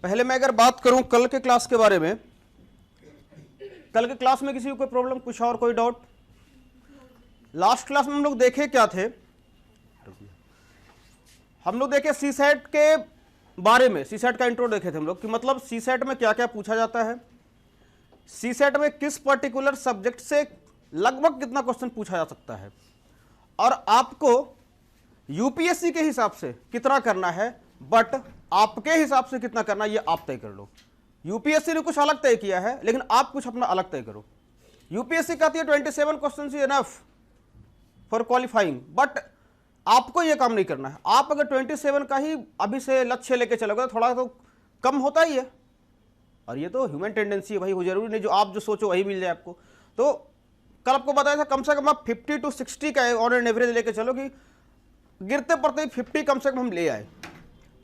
पहले मैं अगर बात करूं कल के क्लास के बारे में, कल के क्लास में किसी को कोई प्रॉब्लम, कुछ और कोई डाउट? लास्ट क्लास में हम लोग देखे क्या थे, हम लोग देखे सीसेट के बारे में, सीसेट का इंट्रो देखे थे हम लोग कि मतलब सीसेट में क्या क्या पूछा जाता है, सीसेट में किस पर्टिकुलर सब्जेक्ट से लगभग कितना क्वेश्चन पूछा जा सकता है और आपको यूपीएससी के हिसाब से कितना करना है, बट आपके हिसाब से कितना करना है ये आप तय कर लो। यूपीएससी ने कुछ अलग तय किया है लेकिन आप कुछ अपना अलग तय करो। यूपीएससी कहती है 27 question is enough for qualifying, but आपको ये काम नहीं करना है। आप अगर 27 का ही अभी से लक्ष्य लेके चलोगे तो थोड़ा तो कम होता ही है, और ये तो ह्यूमन टेंडेंसी है भाई, वो जरूरी नहीं जो आप जो सोचो वही मिल जाए आपको। तो कल आपको बताया था कम से कम आप 50 to 60 का ऑन एन एवरेज लेके चलो कि गिरते पड़ते ही 50 कम से कम हम ले आए,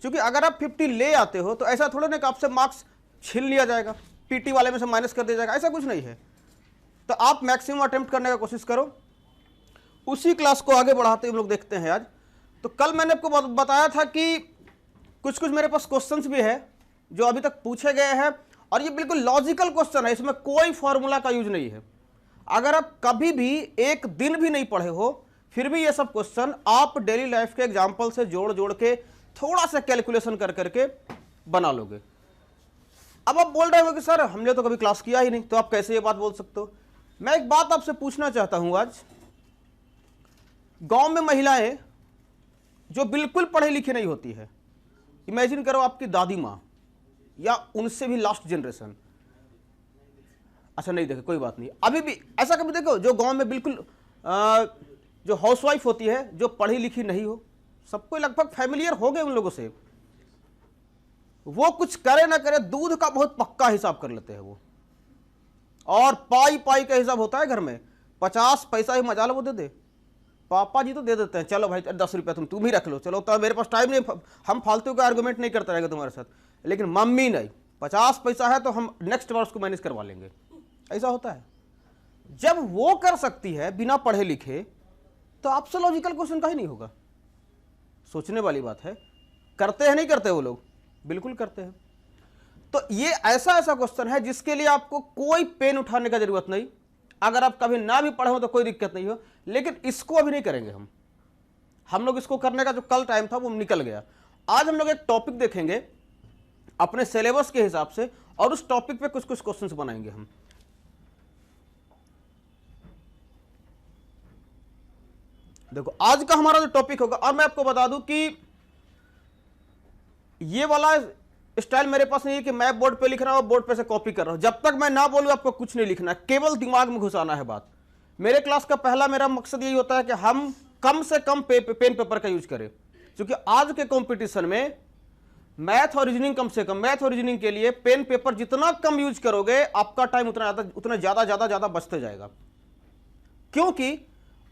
क्योंकि अगर आप 50 ले आते हो तो ऐसा थोड़ा ना कि आपसे मार्क्स छीन लिया जाएगा, पीटी वाले में से माइनस कर दिया जाएगा, ऐसा कुछ नहीं है। तो आप मैक्सिमम अटेम्प्ट करने का कोशिश करो। उसी क्लास को आगे बढ़ाते हम लोग देखते हैं आज। तो कल मैंने आपको बताया था कि कुछ कुछ मेरे पास क्वेश्चंस भी है जो अभी तक पूछे गए हैं और ये बिल्कुल लॉजिकल क्वेश्चन है, इसमें कोई फॉर्मूला का यूज नहीं है। अगर आप कभी भी एक दिन भी नहीं पढ़े हो फिर भी ये सब क्वेश्चन आप डेली लाइफ के एग्जाम्पल से जोड़ जोड़ के थोड़ा सा कैलकुलेशन कर करके बना लोगे। अब आप बोल रहे हो कि सर हमने तो कभी क्लास किया ही नहीं, तो आप कैसे ये बात बोल सकते हो? मैं एक बात आपसे पूछना चाहता हूं आज, गांव में महिलाएं जो बिल्कुल पढ़ी लिखी नहीं होती है, इमेजिन करो आपकी दादी माँ या उनसे भी लास्ट जनरेशन, अच्छा नहीं देखे कोई बात नहीं, अभी भी ऐसा कभी देखो जो गांव में बिल्कुल जो हाउसवाइफ होती है जो पढ़ी लिखी नहीं हो, सबको लगभग फैमिलियर हो गए उन लोगों से, वो कुछ करे ना करे दूध का बहुत पक्का हिसाब कर लेते हैं वो, और पाई पाई का हिसाब होता है घर में, 50 पैसा ही मजा लो वो दे दे, पापा जी तो दे देते हैं, चलो भाई 10 रुपया तुम ही रख लो, चलो तो मेरे पास टाइम नहीं, हम फालतू का आर्गुमेंट नहीं करते रहेंगे तुम्हारे साथ, लेकिन मम्मी नहीं, 50 पैसा है तो हम नेक्स्ट वर्ष को मैनेज करवा लेंगे, ऐसा होता है। जब वो कर सकती है बिना पढ़े लिखे तो आपसे लॉजिकल क्वेश्चन का ही नहीं होगा। सोचने वाली बात है, करते हैं नहीं करते वो लोग, बिल्कुल करते हैं। तो ये ऐसा ऐसा क्वेश्चन है जिसके लिए आपको कोई पेन उठाने का जरूरत नहीं, अगर आप कभी ना भी पढ़े हो तो कोई दिक्कत नहीं हो, लेकिन इसको अभी नहीं करेंगे हम लोग इसको करने का जो कल टाइम था वो निकल गया। आज हम लोग एक टॉपिक देखेंगे अपने सिलेबस के हिसाब से और उस टॉपिक पे कुछ कुछ क्वेश्चंस बनाएंगे हम। देखो आज का हमारा जो टॉपिक होगा, और मैं आपको बता दूं कि ये वाला स्टाइल मेरे पास नहीं है कि मैं बोर्ड पे लिख रहा हूं और बोर्ड पे से कॉपी कर रहा हूं। जब तक मैं ना बोलूं आपको कुछ नहीं लिखना है, केवल दिमाग में घुसाना है बात। मेरे क्लास का पहला मेरा मकसद यही होता है कि हम कम से कम पेन पेपर का यूज करें, क्योंकि आज के कंपटीशन में मैथ और रीजनिंग, कम से कम मैथ और रीजनिंग के लिए पेन पेपर जितना कम यूज करोगे आपका टाइम उतना ज्यादा बचते जाएगा। क्योंकि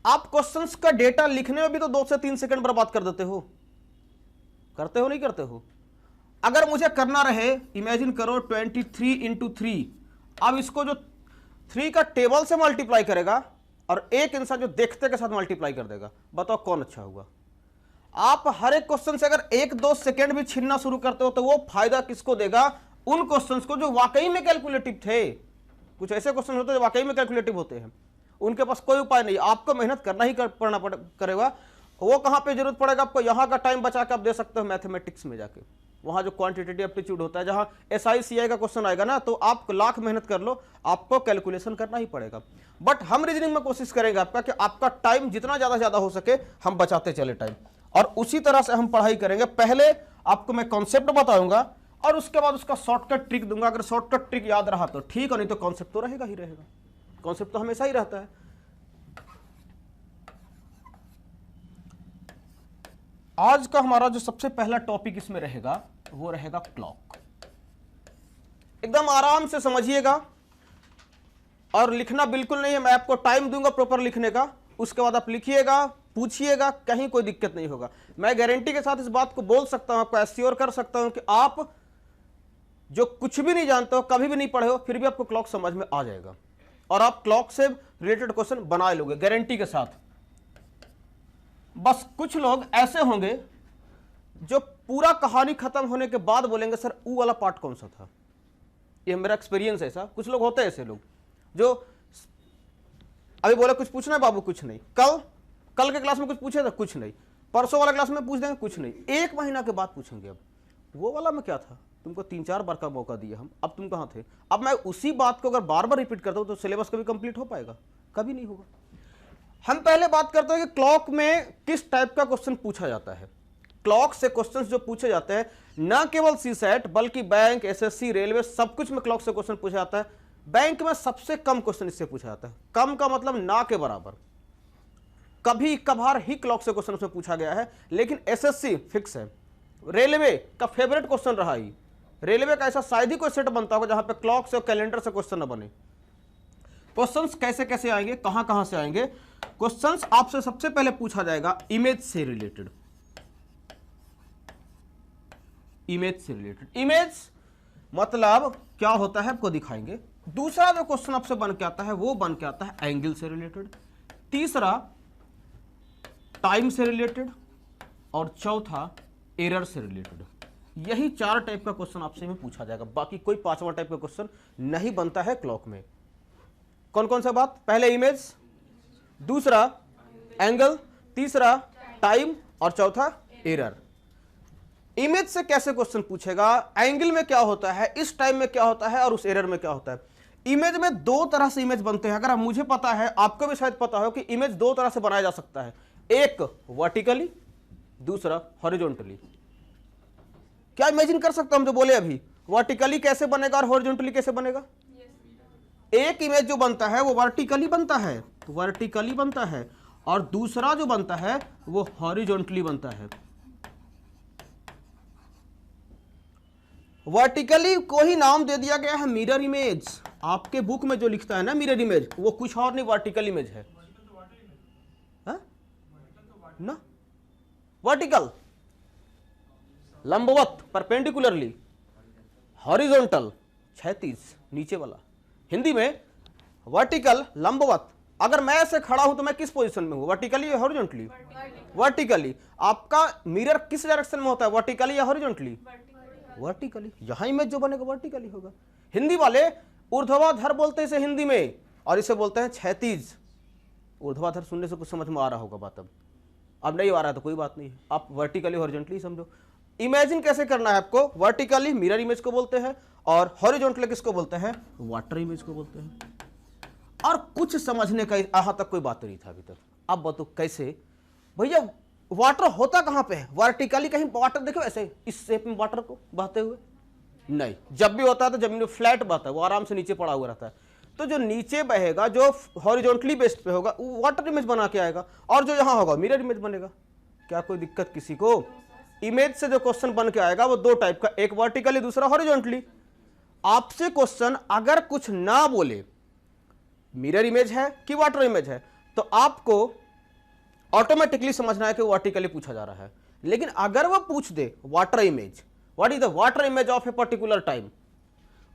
आप क्वेश्चंस का डेटा लिखने में भी तो 2 से 3 सेकंड बर्बाद कर देते हो, करते हो नहीं करते हो? अगर मुझे करना रहे, इमेजिन करो 23 into 3, अब इसको जो 3 का टेबल से मल्टीप्लाई करेगा और एक इंसान जो देखते के साथ मल्टीप्लाई कर देगा, बताओ कौन अच्छा होगा? आप हर एक क्वेश्चन से अगर 1-2 सेकंड भी छीनना शुरू करते हो तो वो फायदा किसको देगा? उन क्वेश्चंस को जो वाकई में कैलकुलेटिव थे। कुछ ऐसे क्वेश्चन होते हैं जो वाकई में कैलकुलेटिव होते हैं, उनके पास कोई उपाय नहीं, आपको मेहनत करना ही पड़ना करेगा। वो कहां पे जरूरत पड़ेगा आपको? यहां का टाइम बचा के आप दे सकते हो मैथमेटिक्स में जाके, वहां जो क्वांटिटेटिव एप्टीट्यूड होता है, जहां SICI का क्वेश्चन आएगा ना, तो आप लाख मेहनत कर लो, आपको कैलकुलेशन करना ही पड़ेगा। बट हम रीजनिंग में कोशिश करेंगे आपका कि आपका टाइम जितना ज्यादा हो सके हम बचाते चले टाइम, और उसी तरह से हम पढ़ाई करेंगे। पहले आपको मैं कॉन्सेप्ट बताऊंगा और उसके बाद उसका शॉर्टकट ट्रिक दूंगा। अगर शॉर्टकट ट्रिक याद रहा तो ठीक है, नहीं तो कॉन्सेप्ट तो रहेगा ही रहेगा, कॉन्सेप्ट तो हमेशा ही रहता है। आज का हमारा जो सबसे पहला टॉपिक इसमें रहेगा वो रहेगा क्लॉक। एकदम आराम से समझिएगा और लिखना बिल्कुल नहीं है, मैं आपको टाइम दूंगा प्रॉपर लिखने का, उसके बाद आप लिखिएगा, पूछिएगा, कहीं कोई दिक्कत नहीं होगा। मैं गारंटी के साथ इस बात को बोल सकता हूं, आपको एश्योर कर सकता हूं कि आप जो कुछ भी नहीं जानते हो, कभी भी नहीं पढ़े हो, फिर भी आपको क्लॉक समझ में आ जाएगा और आप क्लॉक से रिलेटेड क्वेश्चन बना लोगे गारंटी के साथ। बस कुछ लोग ऐसे होंगे जो पूरा कहानी खत्म होने के बाद बोलेंगे सर वो वाला पार्ट कौन सा था। ये मेरा एक्सपीरियंस है ऐसा, कुछ लोग होते हैं ऐसे लोग जो अभी बोले कुछ पूछना है बाबू, कुछ नहीं, कल के क्लास में कुछ पूछे था, कुछ नहीं, परसों वाला क्लास में पूछ देंगे, कुछ नहीं, 1 महीना के बाद पूछेंगे अब वो वाला में क्या था, तुमको 3-4 बार का मौका दिया हम, अब तुम कहाँ थे। अब मैं उसी बात को अगर बार बार रिपीट करता हूँ तो सिलेबस कभी कंप्लीट हो पाएगा, कभी नहीं होगा। हम पहले बात करते हैं कि क्लॉक में किस टाइप का क्वेश्चन पूछा जाता है। क्लॉक से क्वेश्चंस जो पूछे जाते हैं, न केवल सीसेट बल्कि बैंक, एसएससी, रेलवे, सब कुछ में क्लॉक से क्वेश्चन पूछा जाता है। बैंक में सबसे कम क्वेश्चन इससे पूछा जाता है, कम का मतलब ना के बराबर, कभी कभार ही क्लॉक से क्वेश्चन उसमें पूछा गया है, लेकिन एसएससी फिक्स है। रेलवे का फेवरेट क्वेश्चन रहा ही, रेलवे का ऐसा शायद ही कोई सेट बनता होगा जहां पे क्लॉक से और कैलेंडर से क्वेश्चन न बने। क्वेश्चंस कैसे कैसे आएंगे, कहां कहां से आएंगे। क्वेश्चंस आपसे सबसे पहले पूछा जाएगा इमेज से रिलेटेड, इमेज से रिलेटेड, इमेज मतलब क्या होता है आपको दिखाएंगे। दूसरा जो क्वेश्चन आपसे बन के आता है वो बन के आता है एंगल से रिलेटेड, तीसरा टाइम से रिलेटेड और चौथा एरर से रिलेटेड। यही 4 टाइप का क्वेश्चन आपसे में पूछा जाएगा, बाकी कोई 5वां टाइप का क्वेश्चन नहीं बनता है क्लॉक में। कौन कौन सा बात, पहले इमेज, दूसरा एंगल, तीसरा टाइम और चौथा एरर। इमेज से कैसे क्वेश्चन पूछेगा, एंगल में क्या होता है, इस टाइम में क्या होता है और उस एरर में क्या होता है। इमेज में 2 तरह से इमेज बनते हैं, अगर मुझे पता है आपको भी शायद पता हो कि इमेज 2 तरह से बनाया जा सकता है, एक वर्टिकली, दूसरा हॉरिजॉन्टली। क्या इमेजिन कर सकते हम जो बोले अभी, वर्टिकली कैसे बनेगा और हॉरिजॉन्टली कैसे बनेगा। एक इमेज जो बनता है वो वर्टिकली बनता है, वर्टिकली बनता है, और दूसरा जो बनता है वो हॉरिजॉन्टली बनता है। वर्टिकली को ही नाम दे दिया गया है मिरर इमेज। आपके बुक में जो लिखता है ना मिरर इमेज, वो कुछ और नहीं, वर्टिकल इमेज है ना। वर्टिकल लंबवत परपेंडिकुलरली, हॉरिजॉन्टल क्षैतिज नीचे वाला। हिंदी में वर्टिकल लंबवत, अगर मैं ऐसे खड़ा हूं तो मैं किस पोजीशन में हूं, वर्टिकली या हॉरिजॉन्टली। वर्टिकली। आपका मिरर किस डायरेक्शन में होता है, वर्टिकली या हॉरिजॉन्टली। वर्टिकली। यहां इमेज जो बनेगा वर्टिकली होगा। हिंदी वाले ऊर्ध्वाधर बोलते हैं इसे हिंदी में, और इसे बोलते हैं क्षैतिज। ऊर्ध्वाधर सुनने से कुछ समझ में आ रहा होगा बात, अब नहीं आ रहा है तो कोई बात नहीं, आप वर्टिकली हॉरिजॉन्टली समझो। इमेजिन कैसे करना है आपको, वर्टिकली मिरर इमेज को बोलते हैं और हॉरिजॉन्टली किसको बोलते हैं, वाटर इमेज को बोलते हैं। और कुछ समझने का यहां तक कोई बात नहीं था अभी तक। अब बताओ कैसे भैया, वाटर होता कहां पे है, वर्टिकली कहीं वाटर देखो ऐसे इस शेप में वाटर को बहते हुए नहीं, जब भी होता है तो जमीन में फ्लैट बहता है, वो आराम से नीचे पड़ा हुआ रहता है। तो जो नीचे बहेगा, जो हॉरिजॉन्टली बेस्ड पे होगा, वो वाटर इमेज बना के आएगा, और जो यहां होगा मिरर इमेज बनेगा। क्या कोई दिक्कत किसी को। इमेज से जो क्वेश्चन बन के आएगा वो 2 टाइप का, एक वर्टिकली दूसरा हॉरिजॉन्टली। आपसे क्वेश्चन अगर कुछ ना बोले मिरर इमेज है कि वाटर इमेज है, तो आपको ऑटोमेटिकली समझना है कि वर्टिकली पूछा जा रहा है। लेकिन अगर वो पूछ दे water image, what is the water image of a particular time,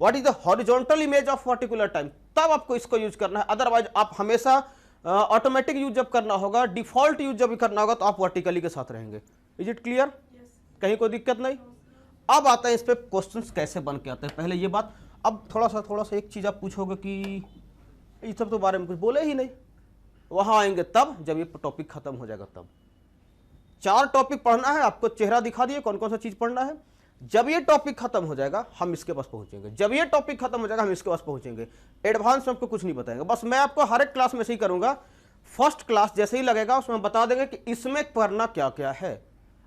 what is the horizontal image of particular time, तब आपको इसको यूज करना है। अदरवाइज आप हमेशा ऑटोमेटिक यूज जब करना होगा, डिफॉल्ट यूज जब करना होगा, तो आप वर्टिकली के साथ रहेंगे। इज इट क्लियर, कहीं कोई दिक्कत नहीं। अब आता है इस पे क्वेश्चंस कैसे बन के आते हैं, पहले ये बात। अब थोड़ा सा एक चीज आप पूछोगे कि इस सब तो बारे में कुछ बोले ही नहीं, वहां आएंगे तब जब ये टॉपिक खत्म हो जाएगा तब। 4 टॉपिक पढ़ना है, आपको चेहरा दिखा दिए कौन कौन सा चीज पढ़ना है। जब ये टॉपिक खत्म हो जाएगा हम इसके पास पहुंचेंगे, जब ये टॉपिक खत्म हो जाएगा हम इसके पास पहुंचेंगे। एडवांस में आपको कुछ नहीं बताएंगे, बस मैं आपको हर एक क्लास में से ही करूंगा। फर्स्ट क्लास जैसे ही लगेगा उसमें बता देंगे कि इसमें करना क्या क्या है।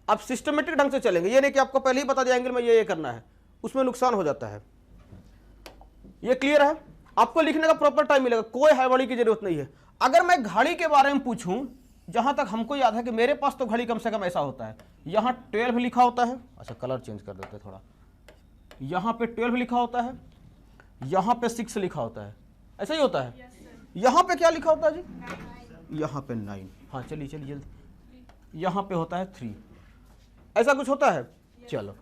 अब सिस्टमेटिक ढंग से चलेंगे, ये नहीं कि आपको पहले ही बता दिया एंगल में ये करना है, उसमें नुकसान हो जाता है। ये क्लियर है। आपको लिखने का प्रॉपर टाइम मिलेगा, कोई हड़बड़ी की जरूरत नहीं है। अगर मैं घड़ी के बारे में पूछूं, जहां तक हमको याद है कि मेरे पास तो घड़ी कम से कम ऐसा होता है, यहां 12 लिखा होता है, अच्छा कलर चेंज कर देते हैं थोड़ा, यहां पे 12 लिखा होता है, यहां पे 6 लिखा होता है, ऐसा ही होता है। यहां पे क्या लिखा होता है जी, यहां पे 9, हाँ चलिए जल्दी, यहां पे होता है 3, ऐसा कुछ होता है। चलो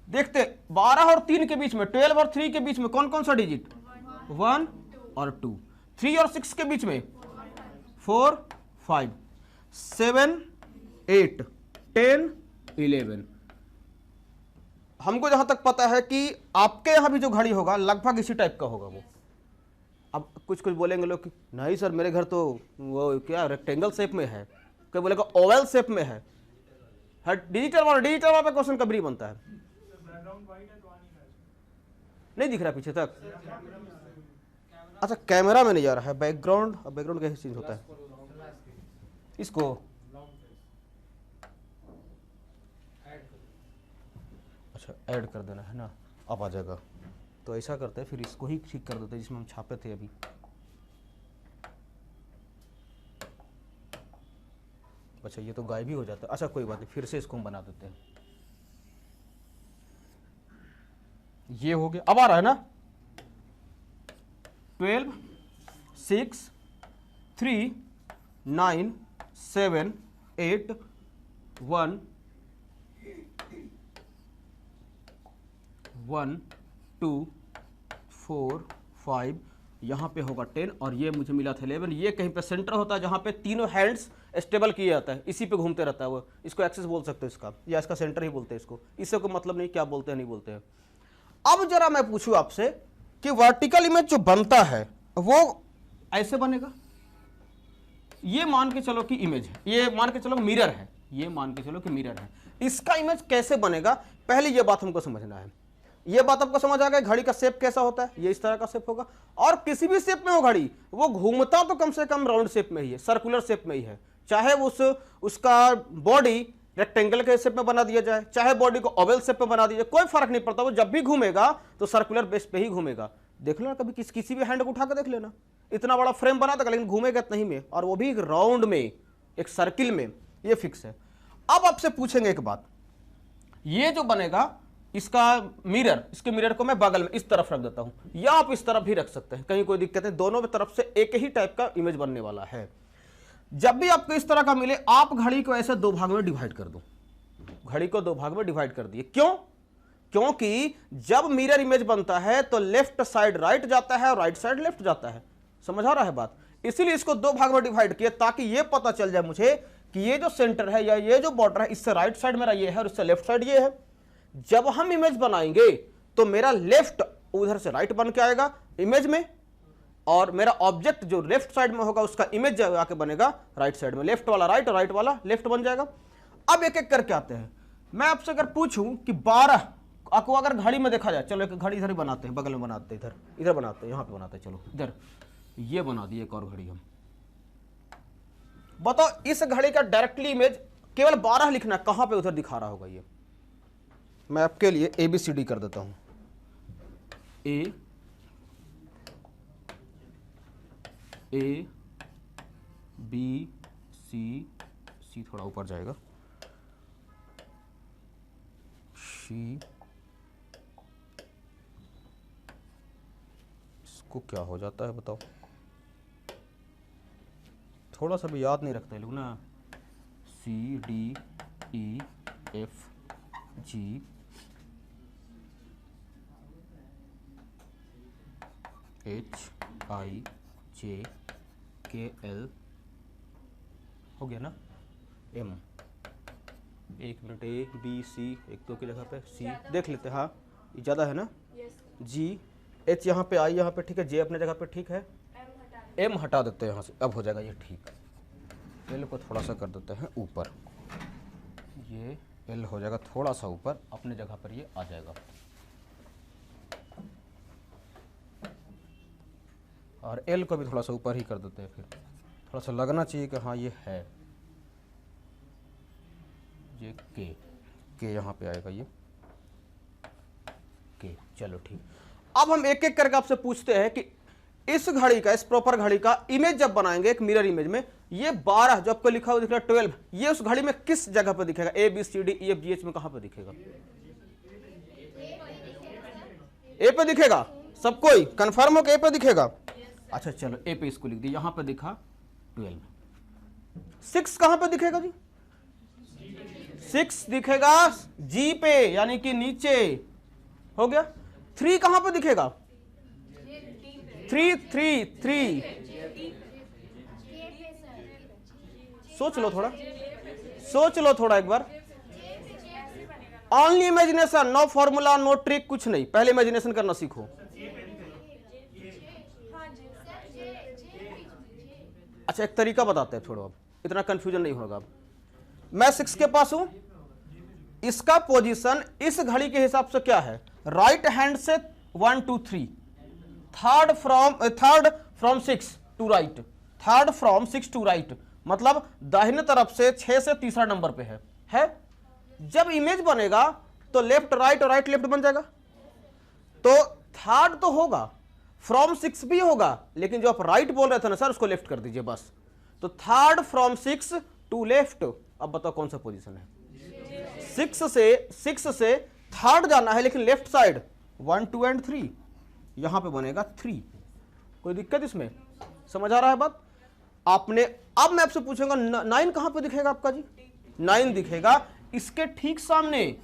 देखते, 12 और 3 के बीच में, 12 और 3 के बीच में कौन कौन सा डिजिट, 1 और 2, 3 और 6 के बीच में 4, 5, 7, 8, 10, 11, हमको जहां तक पता है कि आपके यहां भी जो घड़ी होगा लगभग इसी टाइप का होगा वो। अब कुछ कुछ बोलेंगे लोग कि नहीं सर मेरे घर तो वो क्या रेक्टेंगल शेप में है, कोई बोलेगा ओवल शेप में है। डिजिटल वाला पे क्वेश्चन कभी बनता है, नहीं दिख रहा पीछे तक। अच्छा कैमरा में नहीं जा रहा है, बैकग्राउंड, अब बैकग्राउंड कैसे चेंज होता है इसको? अच्छा ऐड कर देना है ना, अब आ जाएगा। तो ऐसा करते हैं फिर इसको ही ठीक कर देते हैं जिसमें हम छापे थे अभी। अच्छा ये तो गायब भी हो जाता है। अच्छा कोई बात नहीं, फिर से इसको हम बना देते हैं। ये हो गया, अब आ रहा है ना 12 6 3 9 7 8 1 1 2 4 5, यहाँ पे होगा 10 और ये मुझे मिला था 11। ये कहीं पे सेंटर होता है जहाँ पे तीनों हैंड्स स्टेबल किया जाता है, इसी पे घूमते रहता है वो। इसको एक्सिस बोल सकते हो इसका, या इसका सेंटर ही बोलते हैं इसको। इससे कोई मतलब नहीं क्या बोलते हैं नहीं बोलते हैं। अब जरा मैं पूछूं आपसे कि वर्टिकल इमेज जो बनता है वो ऐसे बनेगा। ये मान के चलो कि इमेज है, ये मान के चलो मिरर है, ये मान के चलो कि मिरर है। इसका इमेज कैसे बनेगा, पहले ये बात हमको समझना है। ये बात आपको समझ आ गया घड़ी का शेप कैसा होता है, ये इस तरह का शेप होगा। और किसी भी शेप में हो घड़ी, वो घूमता तो कम से कम राउंड शेप में ही है, सर्कुलर शेप में ही है। चाहे उसका बॉडी रेक्टेंगल के शेप में बना दिया जाए, चाहे बॉडी को ओवल शेप में बना दिया जाए, कोई फर्क नहीं पड़ता। वो जब भी घूमेगा तो सर्कुलर बेस पे ही घूमेगा। देख लेना कभी किसी भी हैंड को उठा कर देख लेना, इतना बड़ा फ्रेम बना था लेकिन घूमेगा इतना ही में, और वो भी एक राउंड में, एक सर्किल में, ये फिक्स है। अब आपसे पूछेंगे एक बात, ये जो बनेगा इसका मिरर, इसके मिरर को मैं बगल में इस तरफ रख देता हूं, या आप इस तरफ भी रख सकते हैं, कहीं कोई दिक्कत है। दोनों तरफ से एक ही टाइप का इमेज बनने वाला है। जब भी आपको इस तरह का मिले, आप घड़ी को ऐसे दो भाग में डिवाइड कर दो। घड़ी को दो भाग में डिवाइड कर दिए, क्यों? क्योंकि जब मिरर इमेज बनता है तो लेफ्ट साइड राइट जाता है और राइट साइड लेफ्ट जाता है। समझ आ रहा है बात? इसीलिए इसको दो भाग में डिवाइड किया, ताकि ये पता चल जाए मुझे कि ये जो सेंटर है या ये जो बॉर्डर है, इससे राइट साइड मेरा ये है और इससे लेफ्ट साइड ये है। जब हम इमेज बनाएंगे तो मेरा लेफ्ट उधर से राइट बन के आएगा इमेज में, और मेरा ऑब्जेक्ट जो लेफ्ट साइड में होगा उसका इमेज आके बनेगा राइट साइड में। लेफ्ट वाला राइट और राइट वाला लेफ्ट बन जाएगा। अब एक एक करके आते हैं। मैं आपसे अगर पूछूं कि 12 आपको अगर घड़ी में देखा जाए, चलो एक घड़ी इधर ही बनाते हैं, बगल में बनाते हैं, इधर बनाते हैं, यहां पे बनाते हैं, चलो इधर ये बना दिए एक और घड़ी हम। बताओ इस घड़ी का डायरेक्टली इमेज केवल 12 लिखना, कहां पे उधर दिखा रहा होगा? ये मैं आपके लिए ABCD कर देता हूं। A B C थोड़ा ऊपर जाएगा, C, इसको क्या हो जाता है बताओ? थोड़ा सा भी याद नहीं रखते लोग ना। C D E F G H I J K L हो गया ना, M। एक मिनट, A B C, एक दो की जगह पे C देख लेते हैं। हाँ ये ज़्यादा है ना। G H यहाँ पे, I यहाँ पे, ठीक है। J अपने जगह पे ठीक है। M हटा देते हैं यहाँ से, अब हो जाएगा ये ठीक। L को थोड़ा सा कर देते हैं ऊपर, ये L हो जाएगा थोड़ा सा ऊपर, अपने जगह पर ये आ जाएगा। और L को भी थोड़ा सा ऊपर ही कर देते हैं, फिर थोड़ा सा लगना चाहिए कि हाँ ये है। ये K यहाँ पे आएगा, ये K। चलो ठीक। अब हम एक एक करके आपसे पूछते हैं कि इस घड़ी का, इस प्रॉपर घड़ी का इमेज जब बनाएंगे एक मिरर इमेज में, ये 12 जो आपको लिखा हुआ दिख रहा है 12, ये उस घड़ी में किस जगह पर दिखेगा? A B C D E F G H में कहां पर दिखेगा? A पे दिखेगा। सब कोई कंफर्म हो कि A पे दिखेगा? अच्छा चलो A पे इसको लिख दिया, यहां पे दिखा 12। 6 कहां पे दिखेगा जी? 6 दिखेगा G पे, यानी कि नीचे हो गया। 3 कहां पे दिखेगा? 3 सोच लो थोड़ा, सोच लो थोड़ा एक बार। Only imagination, no formula, no trick, कुछ नहीं, पहले इमेजिनेशन करना सीखो। अच्छा एक तरीका बताते हैं, छोड़ो अब इतना कंफ्यूजन नहीं होगा। अब मैं 6 के पास हूं, इसका पोजीशन इस घड़ी के हिसाब से क्या है, राइट हैंड से 1 2 3, third from 6 to right, third from 6 to right, मतलब दाहिने तरफ से 6 से तीसरा नंबर पे है। जब इमेज बनेगा तो लेफ्ट राइट और राइट लेफ्ट बन जाएगा, तो थर्ड तो होगा, फ्रॉम 6 भी होगा, लेकिन जो आप राइट बोल रहे थे ना सर उसको लेफ्ट कर दीजिए बस। तो थर्ड फ्रॉम 6 टू लेफ्ट, अब बताओ कौन सा पोजीशन है, 6 से थर्ड जाना है, लेकिन लेफ्ट साइड 1 2 एंड 3, यहां पे बनेगा 3। कोई दिक्कत इसमें, समझ आ रहा है बात आपने? अब मैं आपसे पूछूंगा 9 कहां पे दिखेगा आपका जी? 9 दिखेगा इसके ठीक सामने,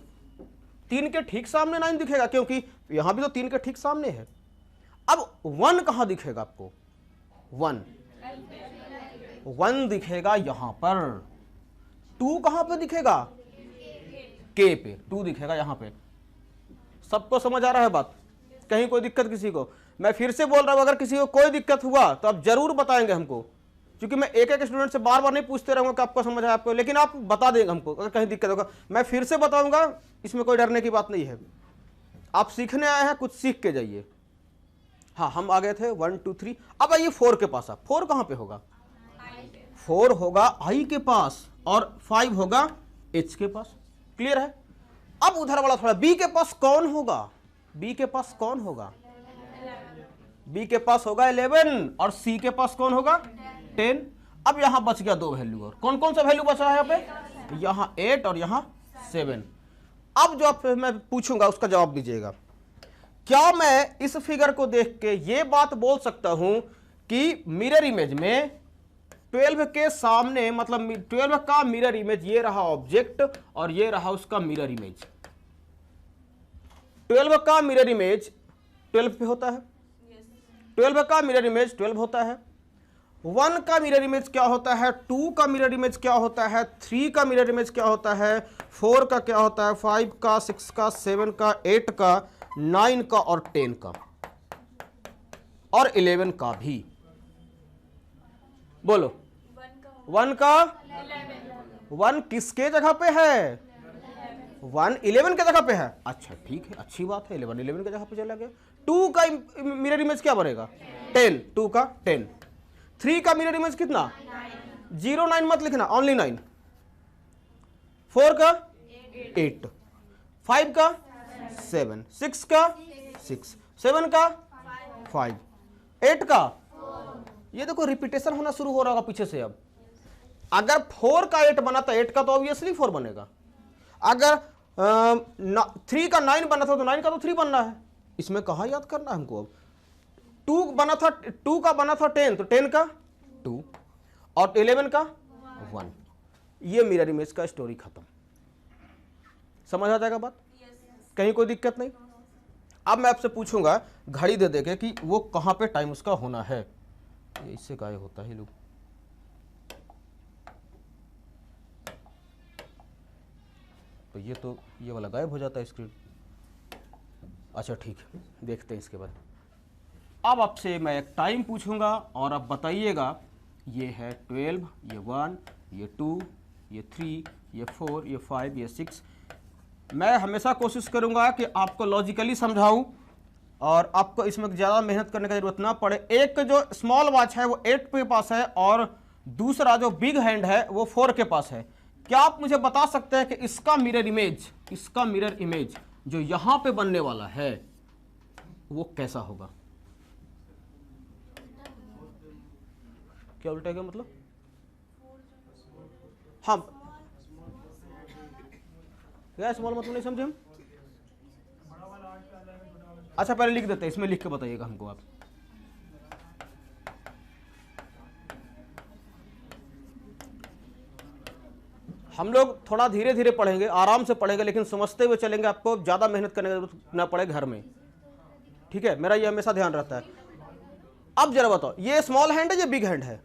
3 के ठीक सामने 9 दिखेगा, क्योंकि यहां भी तो 3 के ठीक सामने है। अब 1 कहां दिखेगा आपको? 1 दिखेगा यहां पर। 2 कहां पे दिखेगा? के पे 2 दिखेगा यहां पे। सबको समझ आ रहा है बात? कहीं कोई दिक्कत किसी को? मैं फिर से बोल रहा हूं, अगर किसी को कोई दिक्कत हुआ तो आप जरूर बताएंगे हमको, क्योंकि मैं एक स्टूडेंट से बार बार नहीं पूछते रहूंगा कि आपको समझ आया आपको, लेकिन आप बता देंगे हमको अगर कहीं दिक्कत होगा। मैं फिर से बताऊंगा, इसमें कोई डरने की बात नहीं है। आप सीखने आए हैं, कुछ सीख के जाइए। हाँ हम आ गए थे 1 2 3। अब आइए 4 के पास। 4 कहां पे होगा? 4 होगा आई के पास और 5 होगा एच के पास। क्लियर है? अब उधर वाला थोड़ा बी के पास कौन होगा? बी के पास कौन होगा? बी के पास होगा 11 और सी के पास कौन होगा? 10। अब यहां बच गया 2 वैल्यू, और कौन कौन सा वैल्यू बचा है यहाँ पे? यहां 8 और यहां 7। अब जो आप मैं पूछूंगा उसका जवाब दीजिएगा। क्या मैं इस फिगर को देख के ये बात बोल सकता हूं कि मिरर इमेज में 12 के सामने, मतलब 12 का मिरर इमेज ये रहा ऑब्जेक्ट और ये रहा उसका मिरर इमेज। 12 का मिरर इमेज 12 पे होता है, 12 का मिरर इमेज 12 होता है। 1 का मिरर इमेज क्या होता है? 2 का मिरर इमेज क्या होता है? 3 का मिरर इमेज क्या होता है? 4 का क्या होता है? 5 का, 6 का, 7 का, 8 का, 9 का और 10 का और 11 का भी। बोलो 1 का 1 किसके जगह पे है? 1 11 के जगह पे है। अच्छा ठीक है, अच्छी बात है, 11 के जगह पे चला गया। 2 का मिरर इमेज क्या बनेगा? 10, 2 का 10। 3 का मिरर इमेज कितना? 0 9 मत लिखना, ओनली 9। 4 का 8, 5 का 7, 6 का 6, 7 का 5, 8 का, ये देखो रिपीटेशन होना शुरू हो रहा होगा पीछे से। अब अगर 4 का 8 बना तो 8 का तो ऑब्वियसली 4 बनेगा। अगर 3 का 9 बना था तो 9 का तो 3 बनना है। इसमें कहाँ याद करना है हमको? अब 2 बना था, 2 का बना था 10 तो 10 का 2 और 11 का 1। ये मिरर इमेज का स्टोरी खत्म। समझ आ जाएगा बात? कहीं कोई दिक्कत नहीं? अब मैं आपसे पूछूंगा घड़ी दे देके कि वो कहां पे टाइम उसका होना है। इससे क्या होता है लोग? तो ये वाला गायब हो जाता है स्क्रीन। अच्छा ठीक है, देखते हैं इसके बाद। अब आपसे मैं एक टाइम पूछूंगा और आप बताइएगा ये है 12, ये 1, ये 2, ये 3, ये 4, ये 5, ये 6। मैं हमेशा कोशिश करूंगा कि आपको लॉजिकली समझाऊं और आपको इसमें ज़्यादा मेहनत करने की जरूरत ना पड़े। एक जो स्मॉल वॉच है वो 8 के पास है और दूसरा जो बिग हैंड है वो 4 के पास है। क्या आप मुझे बता सकते हैं कि इसका मिरर इमेज जो यहां पे बनने वाला है वो कैसा होगा? क्या उल्टा गया मतलब? हाँ क्या स्मॉल मतलब नहीं समझे हम? अच्छा पहले लिख देते हैं, इसमें लिख के बताइएगा हमको आप। हम लोग थोड़ा धीरे धीरे पढ़ेंगे, आराम से पढ़ेंगे, लेकिन समझते हुए चलेंगे। आपको ज़्यादा मेहनत करने की जरूरत ना पड़े घर में, ठीक है? मेरा ये हमेशा ध्यान रहता है। अब जरा बताओ, ये स्मॉल हैंड है, ये बिग हैंड है?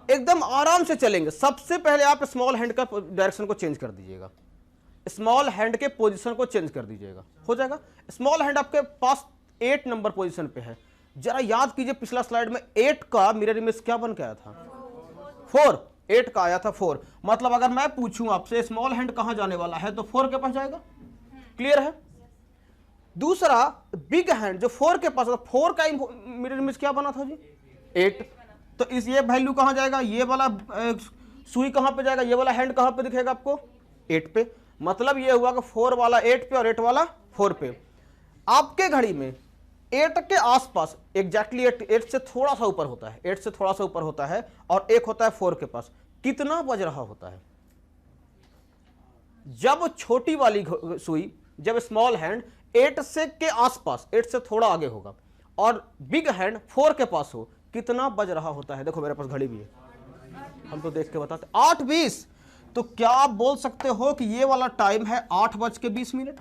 एकदम आराम से चलेंगे। सबसे पहले आप स्मॉल हैंड का डायरेक्शन को चेंज कर दीजिएगा। स्मॉल हैंड के पोजीशन को चेंज कर दीजिएगा, हो जाएगा। स्मॉल हैंड आपके पास 8 नंबर पोजीशन पे है। जरा याद कीजिए पिछला स्लाइड में 8 का मिरर इमेज क्या बन के आया था? 4। 8 का आया था 4। मतलब अगर मैं पूछूं आपसे स्मॉल हैंड कहां जाने वाला है तो 4 के पास जाएगा। क्लियर है? दूसरा बिग हैंड जो 4 के पास था, 4 का मिरर इमेज क्या बना था जी? 8। तो इस ये वैल्यू कहां जाएगा? ये वाला सुई कहां पे जाएगा? ये वाला हैंड कहां पे दिखेगा आपको? 8 पे। मतलब ये हुआ कि 4 वाला 8 पे और 8 वाला 4 पे। आपके घड़ी में 8 के आसपास एग्जैक्टली 8 से थोड़ा सा ऊपर होता है, 8 से थोड़ा सा ऊपर होता है और एक होता है 4 के पास। कितना बज रहा होता है? जब छोटी वाली सुई, जब स्मॉल हैंड 8 से के आसपास, 8 से थोड़ा आगे होगा और बिग हैंड 4 के पास हो, कितना बज रहा होता है? देखो मेरे पास घड़ी भी है, हम तो देख के बताते। 8:20। तो क्या आप बोल सकते हो कि ये वाला टाइम है 8:20?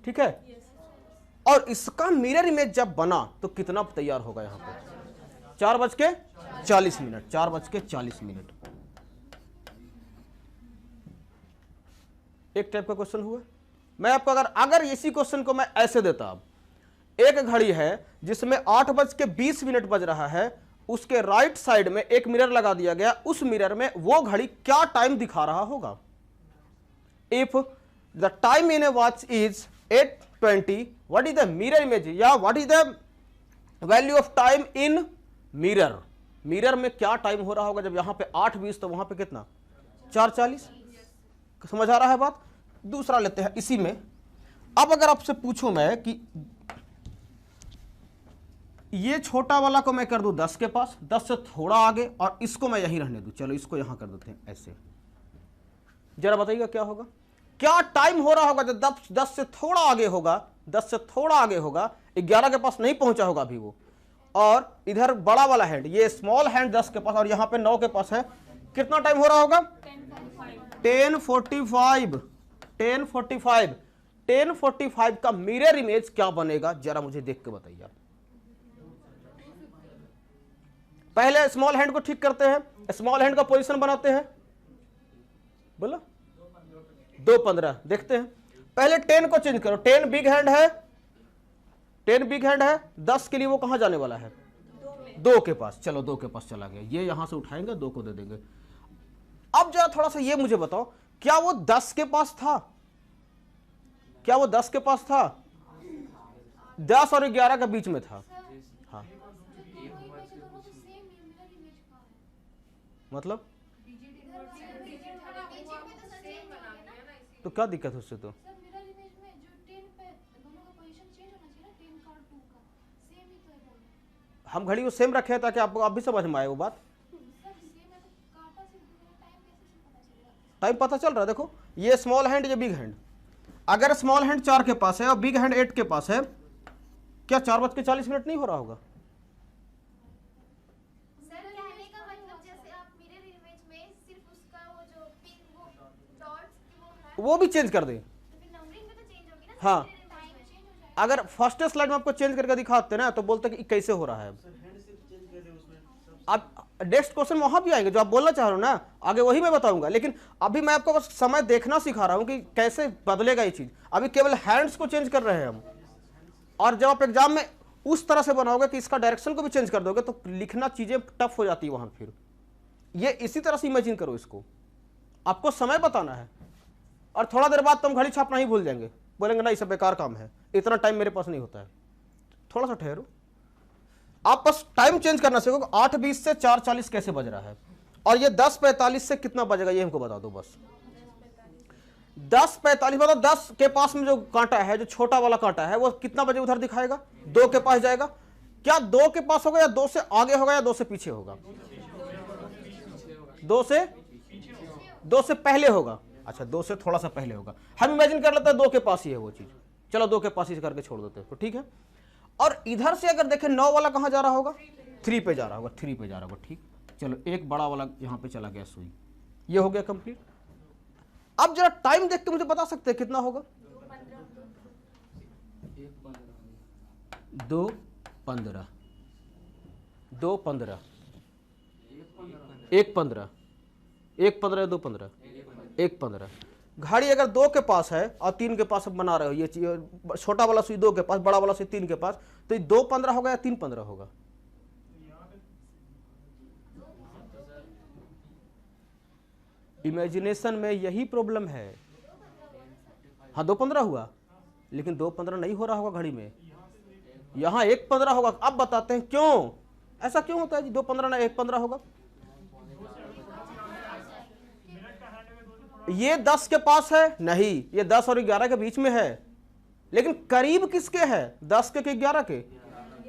ठीक है। और इसका मिरर इमेज जब बना तो कितना तैयार होगा? यहां पे 4:40। 4:40। एक टाइप का क्वेश्चन हुआ। मैं आपको अगर इसी क्वेश्चन को मैं ऐसे देता, अब एक घड़ी है जिसमें 8:20 बज रहा है, उसके राइट साइड में एक मिरर लगा दिया गया, उस मिरर में वो घड़ी क्या टाइम दिखा रहा होगा? If the time in a watch is 8:20, what is the mirror image या what is the value of time in mirror? Mirror में क्या टाइम हो रहा होगा? जब यहां पे 8:20 तो वहां पे कितना? 4:40। समझ आ रहा है बात? दूसरा लेते हैं इसी में। अब अगर आपसे पूछूं मैं कि ये छोटा वाला को मैं कर दूं 10 के पास, 10 से थोड़ा आगे, और इसको मैं यहीं रहने दूं, चलो इसको यहां कर देते हैं ऐसे। जरा बताइएगा क्या होगा? क्या टाइम हो रहा होगा जब 10 से थोड़ा आगे होगा? 10 से थोड़ा आगे होगा, 11 के पास नहीं पहुंचा होगा अभी वो, और इधर बड़ा वाला हैंड, ये स्मॉल हैंड 10 के पास और यहां पे 9 के पास है। कितना टाइम हो रहा होगा? 10:45। 10:45 का मिरर इमेज क्या बनेगा? जरा मुझे देख के बताइए। पहले स्मॉल हैंड को ठीक करते हैं, स्मॉल हैंड का पोजीशन बनाते हैं। बोलो 2:15। देखते हैं पहले 10 को चेंज करो। 10 बिग हैंड है, 10 बिग हैंड है, 10 के लिए वो कहां जाने वाला है? 2 के पास। चलो 2 के पास चला गया, ये यहां से उठाएंगे, 2 को दे देंगे। अब जरा थोड़ा सा ये मुझे बताओ, क्या वो 10 के पास था? क्या वो 10 के पास था? 10 और 11 के बीच में था। हाँ, मतलब तो क्या दिक्कत है उससे? तो हम घड़ी को सेम रखे हैं ताकि आपको आप भी समझ में आए वो बात। टाइम पता चल रहा है? देखो ये स्मॉल हैंड, ये बिग हैंड। अगर स्मॉल हैंड 4 के पास है और बिग हैंड 8 के पास है, क्या 4:40 नहीं हो रहा होगा? वो भी चेंज कर दे। हाँ, अगर फर्स्ट स्लाइड में आपको चेंज करके दिखाते ना तो बोलते कि कैसे हो रहा है। आप नेक्स्ट क्वेश्चन वहां भी आएंगे जो आप बोलना चाह रहे हो ना, आगे वही मैं बताऊंगा। लेकिन अभी मैं आपको बस समय देखना सिखा रहा हूं कि कैसे बदलेगा ये चीज। अभी केवल हैंड्स को चेंज कर रहे हैं हम, और जब आप एग्जाम में उस तरह से बनाओगे कि इसका डायरेक्शन को भी चेंज कर दोगे तो लिखना चीजें टफ हो जाती है वहां। फिर ये इसी तरह से इमेजिन करो इसको, आपको समय बताना है और थोड़ा देर बाद तुम घड़ी छापना ही भूल जाएंगे, बोलेंगे ना ये सब बेकार काम है, इतना टाइम मेरे पास नहीं होता है। थोड़ा सा ठहरो, आप बस टाइम चेंज करना सीखो। 8:20 से 4:40 कैसे बज रहा है, और ये 10:45 से कितना बजेगा ये हमको बता दो बस। 10:45 मतलब 10 के पास में जो कांटा है, जो छोटा वाला कांटा है, वो कितना बजे उधर दिखाएगा? 2 के पास जाएगा। क्या 2 के पास होगा या 2 से आगे होगा या 2 से पीछे होगा? 2 से पहले होगा। अच्छा, 2 से थोड़ा सा पहले होगा। हम इमेजिन कर लेते हैं 2 के पास ही है वो चीज। चलो 2 के पास ही करके छोड़ देते हैं तो ठीक है। और इधर से अगर देखें 9 वाला कहां जा रहा होगा? 3 पे जा रहा होगा, 3 पे जा रहा होगा। ठीक, चलो एक बड़ा वाला यहां पे चला गया सुई, ये हो गया कंप्लीट। अब जरा टाइम देख के मुझे बता सकते हैं कितना होगा? 2:15 2:15 1:15 1:15 2:15 1:15। घड़ी अगर 2 के पास है और 3 के पास बना रहे हो, ये छोटा वाला सुई 2 के पास, बड़ा वाला सुई 3 के पास, तो ये 2:15 होगा या 3:15 होगा? इमेजिनेशन में यही प्रॉब्लम है। हाँ 2:15 हुआ, लेकिन 2:15 नहीं हो रहा होगा घड़ी में, यहाँ 1:15 होगा। अब बताते हैं क्यों, ऐसा क्यों होता है जी 2:15 ना 1:15 होगा? ये 10 के पास है नहीं, ये 10 और 11 के बीच में है, लेकिन करीब किसके है? 10 के 11 के।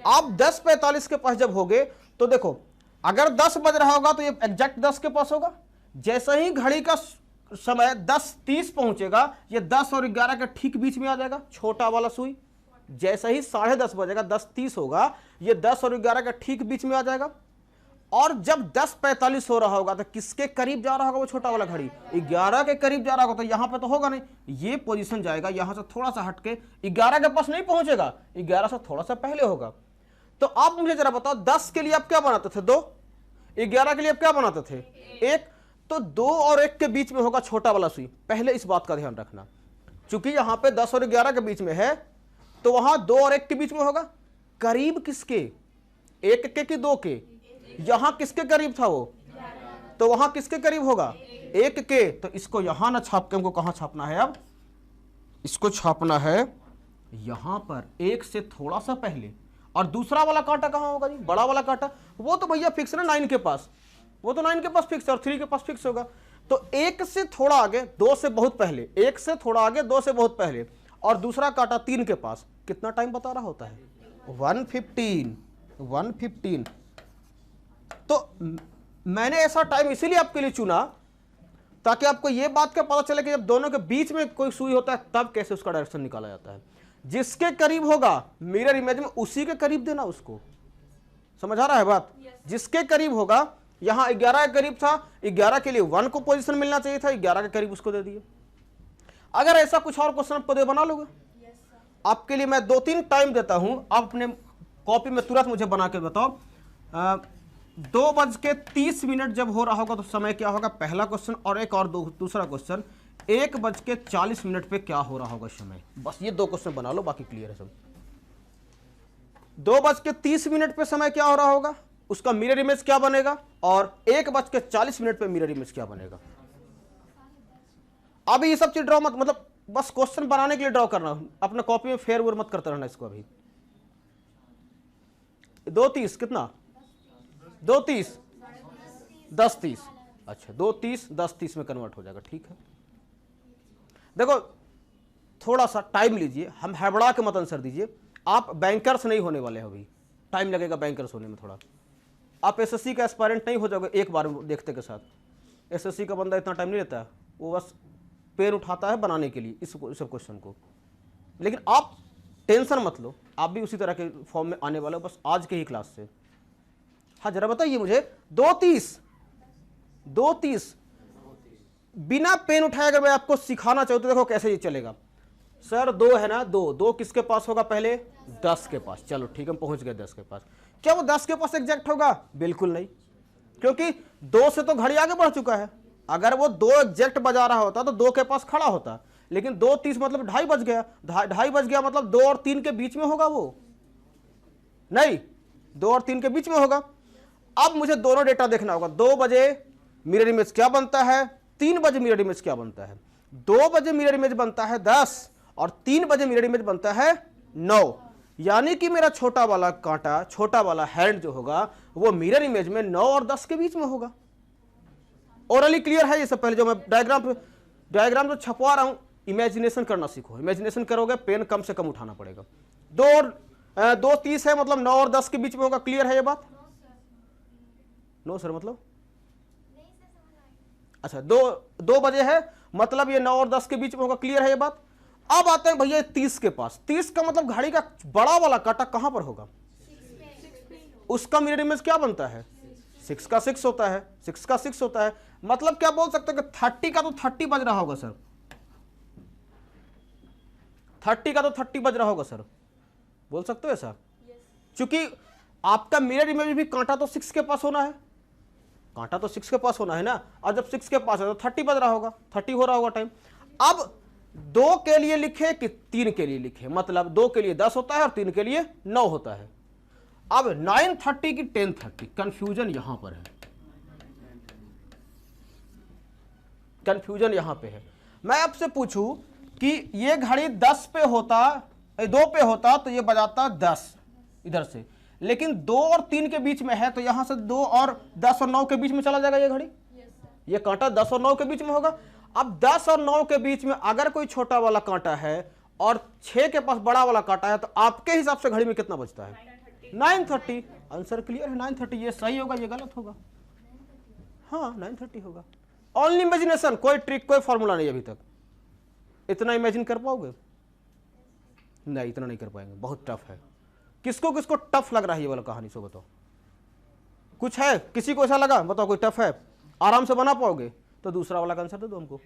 आप 10:45 के पास जब होगे तो देखो, अगर 10 बज रहा होगा तो ये एग्जैक्ट 10 के पास होगा। जैसे ही घड़ी का समय 10:30 पहुंचेगा, ये 10 और 11 के ठीक बीच में आ जाएगा छोटा वाला सुई। जैसे ही 10:30 बजेगा, 10:30 होगा, ये 10 और 11 के ठीक बीच में आ जाएगा। और जब 10:45 हो रहा होगा तो किसके करीब जा रहा होगा वो छोटा वाला घड़ी? 11 के करीब जा रहा होगा, तो यहां पे तो होगा नहीं, ये पोजीशन जाएगा यहां से थोड़ा सा हटके, 11 के पास नहीं पहुंचेगा, 11 से थोड़ा सा पहले होगा। तो आप मुझे जरा बताओ, 10 के लिए आप क्या बनाते थे? 2। 11 के लिए आप क्या बनाते थे? 1। तो 2 और 1 के बीच में होगा छोटा वाला सुई। पहले इस बात का ध्यान रखना, चूंकि यहां पे 10 और 11 के बीच में है, तो वहां 2 और 1 के बीच में होगा। करीब किसके? 1 के कि 2 के? यहां किसके करीब था वो? तो वहां किसके करीब होगा? 1 के। तो इसको यहां ना छाप के हमको कहां छापना है? अब इसको छापना है यहां पर, 1 से थोड़ा सा पहले। और दूसरा वाला कांटा कहां होगा जी? बड़ा वाला कांटा, वो तो भैया फिक्स है 9 के पास, वो तो 9 के पास फिक्स है और 3 के पास फिक्स होगा। तो 1 से थोड़ा आगे, 2 से बहुत पहले, 1 से थोड़ा आगे, 2 से बहुत पहले, और दूसरा कांटा 3 के पास। कितना टाइम बता रहा होता है? 1:15। तो मैंने ऐसा टाइम इसीलिए आपके लिए चुना ताकि आपको यह बात का पता चले कि जब दोनों के बीच में कोई सुई होता है तब कैसे उसका डायरेक्शन निकाला जाता है। जिसके करीब होगा मिरर इमेज में, उसी के करीब देना उसको। समझ आ रहा है बात? जिसके करीब होगा, यहां 11 के करीब था, 11 के लिए 1 को पोजीशन मिलना चाहिए था, 11 के करीब उसको दे दिए। अगर ऐसा कुछ और क्वेश्चन आपको दे, बना लोगे? आपके लिए मैं 2-3 टाइम देता हूं, आप अपने कॉपी में तुरंत मुझे बना के बताओ। 2:30 जब हो रहा होगा तो समय क्या होगा? पहला क्वेश्चन। और एक और दूसरा क्वेश्चन, 1:40 पे क्या हो रहा होगा समय? बस ये 2 क्वेश्चन बना लो, बाकी क्लियर है सब। 2:30 पे समय क्या हो रहा होगा, उसका मिरर इमेज क्या बनेगा, और 1:40 पे मिरर इमेज क्या बनेगा। अभी ये सब चीज ड्रॉ मत, मतलब बस क्वेश्चन बनाने के लिए ड्रॉ करना, अपने कॉपी में फेर वेर मत करते रहना इसको। अभी 2:30 कितना? 2:30 10:30। अच्छा 2:30 10:30 में कन्वर्ट हो जाएगा, ठीक है। देखो थोड़ा सा टाइम लीजिए, हम हड़बड़ा के मत आंसर दीजिए। आप बैंकर्स नहीं होने वाले हो, अभी टाइम लगेगा बैंकर्स होने में थोड़ा। आप एसएससी का एस्पायरेंट नहीं हो जाओगे एक बार देखते के साथ। एसएससी का बंदा इतना टाइम नहीं लेता है, वो बस पेन उठाता है बनाने के लिए इस सब क्वेश्चन को। लेकिन आप टेंशन मत लो, आप भी उसी तरह के फॉर्म में आने वाले हो, बस आज के ही क्लास से। हाँ जरा बताइए मुझे, 2:30 बिना पेन उठाए अगर मैं आपको सिखाना चाहूँ तो देखो कैसे ये चलेगा। सर 2 है ना, 2 किसके पास होगा पहले? 10 के पास। चलो ठीक है, हम पहुंच गए 10 के पास। क्या वो 10 के पास एग्जैक्ट होगा? बिल्कुल नहीं, क्योंकि 2 से तो घड़ी आगे बढ़ चुका है। अगर वो 2 एग्जैक्ट बजा रहा होता तो 2 के पास खड़ा होता, लेकिन 2:30 मतलब 2:30 बज गया, 2:30 बज गया मतलब 2 और 3 के बीच में होगा वो, नहीं 2 और 3 के बीच में होगा। अब मुझे दोनों डेटा देखना होगा, 2 बजे मिरर इमेज क्या बनता है, 3 बजे मिरर इमेज क्या बनता है। 2 बजे मिरर इमेज बनता है 10 और 3 बजे मिरर इमेज बनता है 9, यानी कि मेरा छोटा वाला कांटा, छोटा वाला हैंड जो होगा वो मिरर इमेज में 9 और 10 के बीच में होगा। ओरली क्लियर है ये सब? पहले जो मैं डायग्राम जो छपवा रहा हूं, इमेजिनेशन करना सीखो। इमेजिनेशन करोगे पेन कम से कम उठाना पड़ेगा। 2:30 है मतलब 9 और 10 के बीच में होगा। क्लियर है ये बात? नो सर मतलब? अच्छा 2 बजे है मतलब ये 9 और 10 के बीच में होगा। क्लियर है ये बात? अब आते हैं भैया 30 के पास। 30 का मतलब घड़ी का बड़ा वाला कांटा कहां पर होगा? उसका मिरर इमेज क्या बनता है? 6 का 6 होता है, 6 का 6 होता है। मतलब क्या बोल सकते हो कि 30 का तो 30 बज रहा होगा सर, 30 का तो 30 बज रहा होगा सर, बोल सकते हो ऐसा? चूंकि आपका मिरर इमेज भी कांटा तो 6 के पास होना है, कांटा तो 6 के पास होना है ना, और जब 6 के पास है तो 30 बज रहा होगा, 30 हो रहा होगा टाइम। अब 2 के लिए लिखे कि 3 के लिए लिखे, मतलब 2 के लिए 10 होता है और 3 के लिए 9 होता है। अब 9:30 की 10:30, कंफ्यूजन यहां पर है, कंफ्यूजन यहां पे है। मैं आपसे पूछूं कि ये घड़ी 10 पे होता, 2 पे होता तो ये बजाता 10 इधर से, लेकिन 2 और 3 के बीच में है तो यहां से 2 और 10 और 9 के बीच में चला जाएगा ये घड़ी। ये कांटा 10 और 9 के बीच में होगा। अब 10 और 9 के बीच में अगर कोई छोटा वाला कांटा है और 6 के पास बड़ा वाला कांटा है, तो आपके हिसाब से घड़ी में कितना बचता है? 9:30। आंसर क्लियर है, 9:30। ये सही होगा, ये गलत होगा? हाँ, 9:30 होगा। ओनली इमेजिनेशन, कोई ट्रिक, कोई फॉर्मूला नहीं अभी तक। इतना इमेजिन कर पाओगे? नहीं, इतना नहीं कर पाएंगे, बहुत टफ है। किसको किसको टफ लग रहा है ये वाला कहानी, सो बताओ। कुछ है किसी को ऐसा लगा? बताओ कोई टफ है, आराम से बना पाओगे? तो दूसरा वाला का आंसर दे दो हमको।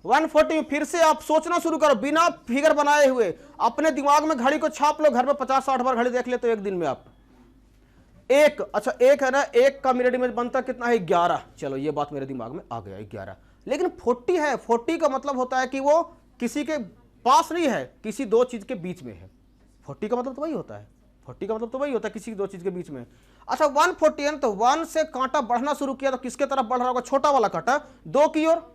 140 फिर से आप सोचना शुरू करो, बिना फिगर बनाए हुए अपने दिमाग में घड़ी को छाप लो। घर में 50-60 बार घड़ी देख ले तो एक दिन में आप एक, अच्छा एक है ना, एक का मिरर इमेज बनता कितना है? 11। चलो ये बात मेरे दिमाग में आ गया, 11। लेकिन 40 है। 40 का मतलब होता है कि वो किसी के पास नहीं है, किसी दो चीज के बीच में है। 40 का मतलब तो वही होता है, 40 का मतलब तो वही होता है, किसी दो चीज के बीच में। अच्छा 140 है, तो 1 से कांटा बढ़ना शुरू किया तो किसके तरफ बढ़ रहा होगा? छोटा वाला कांटा 2 की ओर।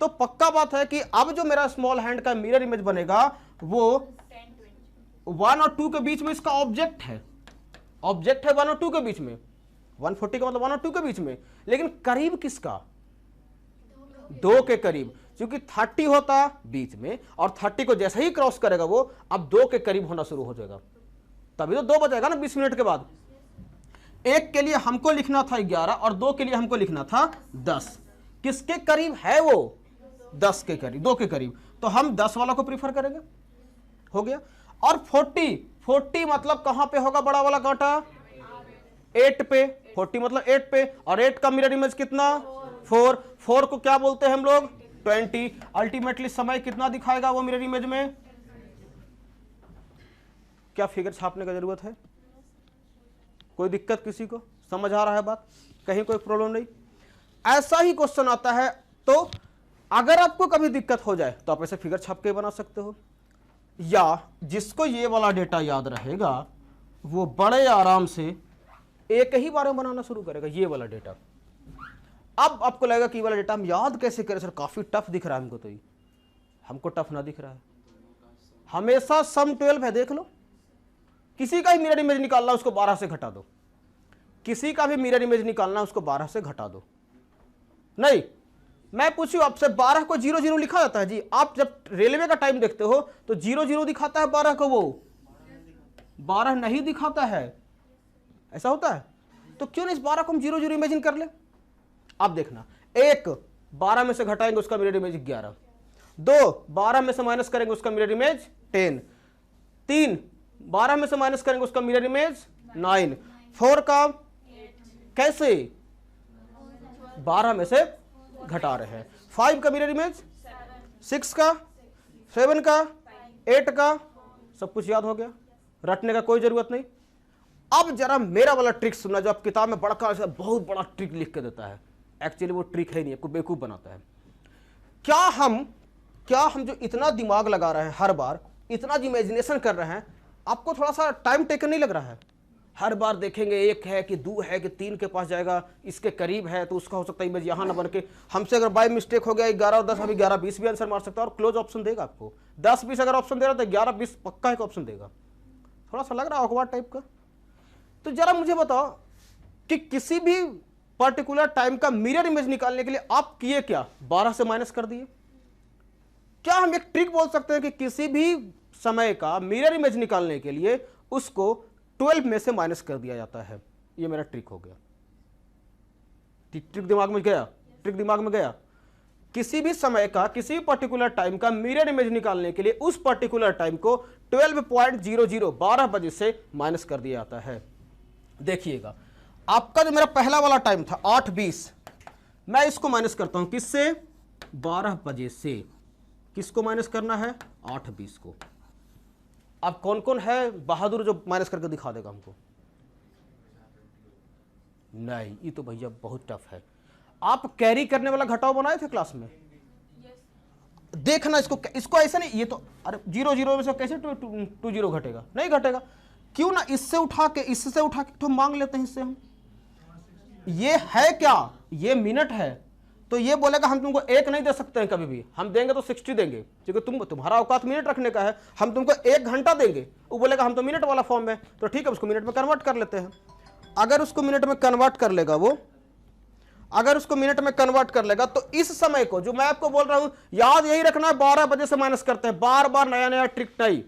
तो पक्का बात है कि अब जो मेरा स्मॉल हैंड का मिरर इमेज बनेगा वो 1 और 2 के बीच में इसका ऑब्जेक्ट है। ऑब्जेक्ट है 1 और 2 के बीच में। 140 का मतलब 1 और 2 के बीच में, लेकिन करीब किसका? 2 के करीब, क्योंकि 30 होता बीच में और 30 को जैसे ही क्रॉस करेगा वो अब 2 के करीब होना शुरू हो जाएगा, तभी तो 2 बजेगा ना 20 मिनट के बाद। एक के लिए हमको लिखना था 11 और 2 के लिए हमको लिखना था 10। किसके करीब है वो? 10 के करीब, 2 के करीब। तो हम 10 वाला को प्रीफर करेंगे, हो गया। और 40 मतलब कहां पे होगा बड़ा वाला कांटा? 8 पे। 40 मतलब 8 पे, और 8 का मिरर इमेज कितना? 4 को क्या बोलते हैं हम लोग? 20। अल्टीमेटली समय कितना दिखाएगा वो मिरर इमेज में? क्या फिगर छापने का जरूरत है? कोई दिक्कत किसी को? समझ आ रहा है बात? कहीं कोई प्रॉब्लम नहीं? ऐसा ही क्वेश्चन आता है, तो अगर आपको कभी दिक्कत हो जाए तो आप ऐसे फिगर छाप के बना सकते हो, या जिसको ये वाला डेटा याद रहेगा वो बड़े आराम से एक ही बार में बनाना शुरू करेगा ये वाला डेटा। अब आपको लगेगा कि ये वाला डेटा हम याद कैसे करें सर, काफी टफ दिख रहा है हमको। तो ये हमको टफ ना दिख रहा है, हमेशा सम 12 है। देख लो, किसी का ही मिरर इमेज निकालना उसको 12 से घटा दो, किसी का भी मिरर इमेज निकालना उसको 12 से घटा दो। नहीं, मैं पूछूं आपसे, 12 को 00 लिखा जाता है जी? आप जब रेलवे का टाइम देखते हो तो 00 दिखाता है 12 को, वो 12 नहीं दिखाता है, ऐसा होता है। तो क्यों नहीं इस 12 को हम 00 इमेजिन कर ले? आप देखना, 1 12 में से घटाएंगे उसका मिरर इमेज 11, 2 12 में से माइनस करेंगे उसका मिरर इमेज 10, 3 12 में से माइनस करेंगे उसका मिरर इमेज 9, 4 का कैसे? 12 में से घटा रहे हैं। 5 का मिरर इमेज, 6 का, 7 का, 8 का, सब कुछ याद हो गया, रटने का कोई जरूरत नहीं। अब जरा मेरा वाला ट्रिक सुनना, जो आप किताब में बड़ा बहुत बड़ा ट्रिक लिख के देता है, एक्चुअली वो ट्रिक है नहीं, आपको बेवकूफ बनाता है। क्या हम जो इतना दिमाग लगा रहे हैं, हर बार इतना इमेजिनेशन कर रहे हैं, आपको थोड़ा सा टाइम टेकन नहीं लग रहा है? हर बार देखेंगे 1 है कि 2 है कि 3 के पास जाएगा, इसके करीब है तो उसका हो सकता है इमेज यहां ना बन के, हमसे अगर बाय मिस्टेक हो गया 11 और 10, अभी 11-20 भी आंसर मार सकता है, और क्लोज ऑप्शन देगा आपको। 10-20 अगर ऑप्शन दे रहा तो 11-20 पक्का एक ऑप्शन देगा। थोड़ा सा लग रहा है अखबार टाइप का। तो जरा मुझे बताओ कि किसी भी पर्टिकुलर टाइम का मिरर इमेज निकालने के लिए आप किए क्या? 12 से माइनस कर दिए। क्या हम एक ट्रिक बोल सकते हैं कि किसी भी समय का मिरर इमेज निकालने के लिए उसको 12 में से माइनस कर दिया जाता है? ये मेरा ट्रिक हो गया। ट्रिक दिमाग में गया? ट्रिक दिमाग में गया? किसी भी समय का, किसी भी पर्टिकुलर टाइम का मिरर इमेज निकालने के लिए उस पर्टिकुलर टाइम को 12.00 12 बजे से माइनस कर दिया जाता है। देखिएगा, आपका जो मेरा पहला वाला टाइम था 8:20, मैं इसको माइनस करता हूं किससे? 12 बजे से। किसको माइनस करना है? 8:20 को। अब कौन कौन है बहादुर जो माइनस करके दिखा देगा हमको? नहीं, ये तो भैया बहुत टफ है। आप कैरी करने वाला घटाओ बनाए थे क्लास में? देखना इसको ऐसा नहीं, ये तो अरे 0 0 में से कैसे 2 0 घटेगा? नहीं घटेगा। क्यों ना इससे उठा के तो मांग लेते हैं इससे हम। ये है क्या? ये मिनट है, तो ये बोलेगा हम तुमको 1 नहीं दे सकते हैं कभी भी, हम देंगे तो 60 देंगे, क्योंकि तुम्हारा औकात मिनट रखने का है। हम तुमको 1 घंटा देंगे, वो बोलेगा हम तो मिनट वाला फॉर्म में, तो ठीक है उसको मिनट में कन्वर्ट कर लेते हैं। अगर उसको मिनट में कन्वर्ट कर लेगा वो, अगर उसको मिनट में कन्वर्ट कर लेगा, तो इस समय को जो मैं आपको बोल रहा हूं याद यही रखना है, 12 बजे से माइनस करते हैं, बार बार नया नया ट्रिक नहीं।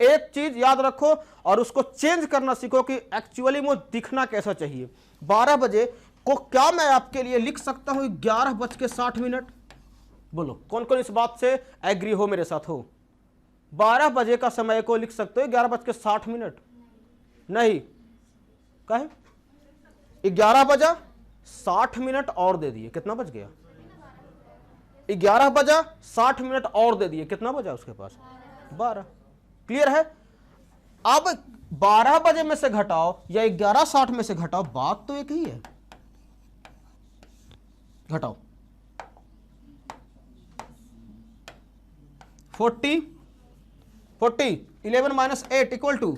एक चीज याद रखो और उसको चेंज करना सीखो कि एक्चुअली वो दिखना कैसा चाहिए। 12 बजे को क्या मैं आपके लिए लिख सकता हूं 11:60? बोलो कौन कौन इस बात से एग्री हो मेरे साथ हो? 12 बजे का समय को लिख सकते हो 11:60? नहीं, कहे 11 बजा 60 मिनट और दे दिए, कितना बच गया? 11 बजा 60 मिनट और दे दिए, कितना बचा उसके पास? 12। क्लियर है? अब 12 बजे में से घटाओ या 11:60 में से घटाओ, बात तो एक ही है। घटाओ 40 11 - 8 =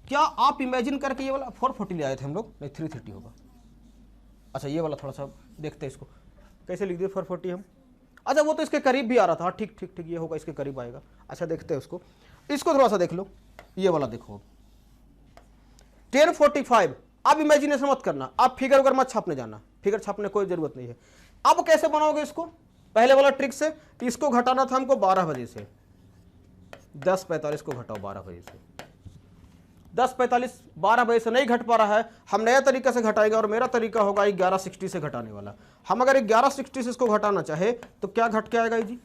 क्या आप इमेजिन करके ये वाला 440 ले आए थे हम लोग? नहीं 330 होगा। अच्छा ये वाला थोड़ा सा देखते हैं, इसको कैसे लिख दिए 440 हम। अच्छा वो तो इसके करीब भी आ रहा था। ठीक ठीक ठीक, ये होगा इसके करीब आएगा। अच्छा देखते हैं इसको थोड़ा सा देख लो। ये वाला देखो 10:45। अब इमेजिनेशन मत करना, आप फिगर वगैरह मत छापने जाना, फिगर छापने कोई जरूरत नहीं है। अब कैसे बनाओगे इसको? पहले वाला ट्रिक से। इसको घटाना था हमको 12 बजे से, 10:45 को घटाओ 12 बजे से। 10:45 12 बजे से नहीं घट पा रहा है, हम नया तरीका से घटाएंगे और मेरा तरीका होगा 11:60 से घटाने वाला। हम अगर 11:60 से इसको घटाना चाहे तो क्या घट के आएगा जी?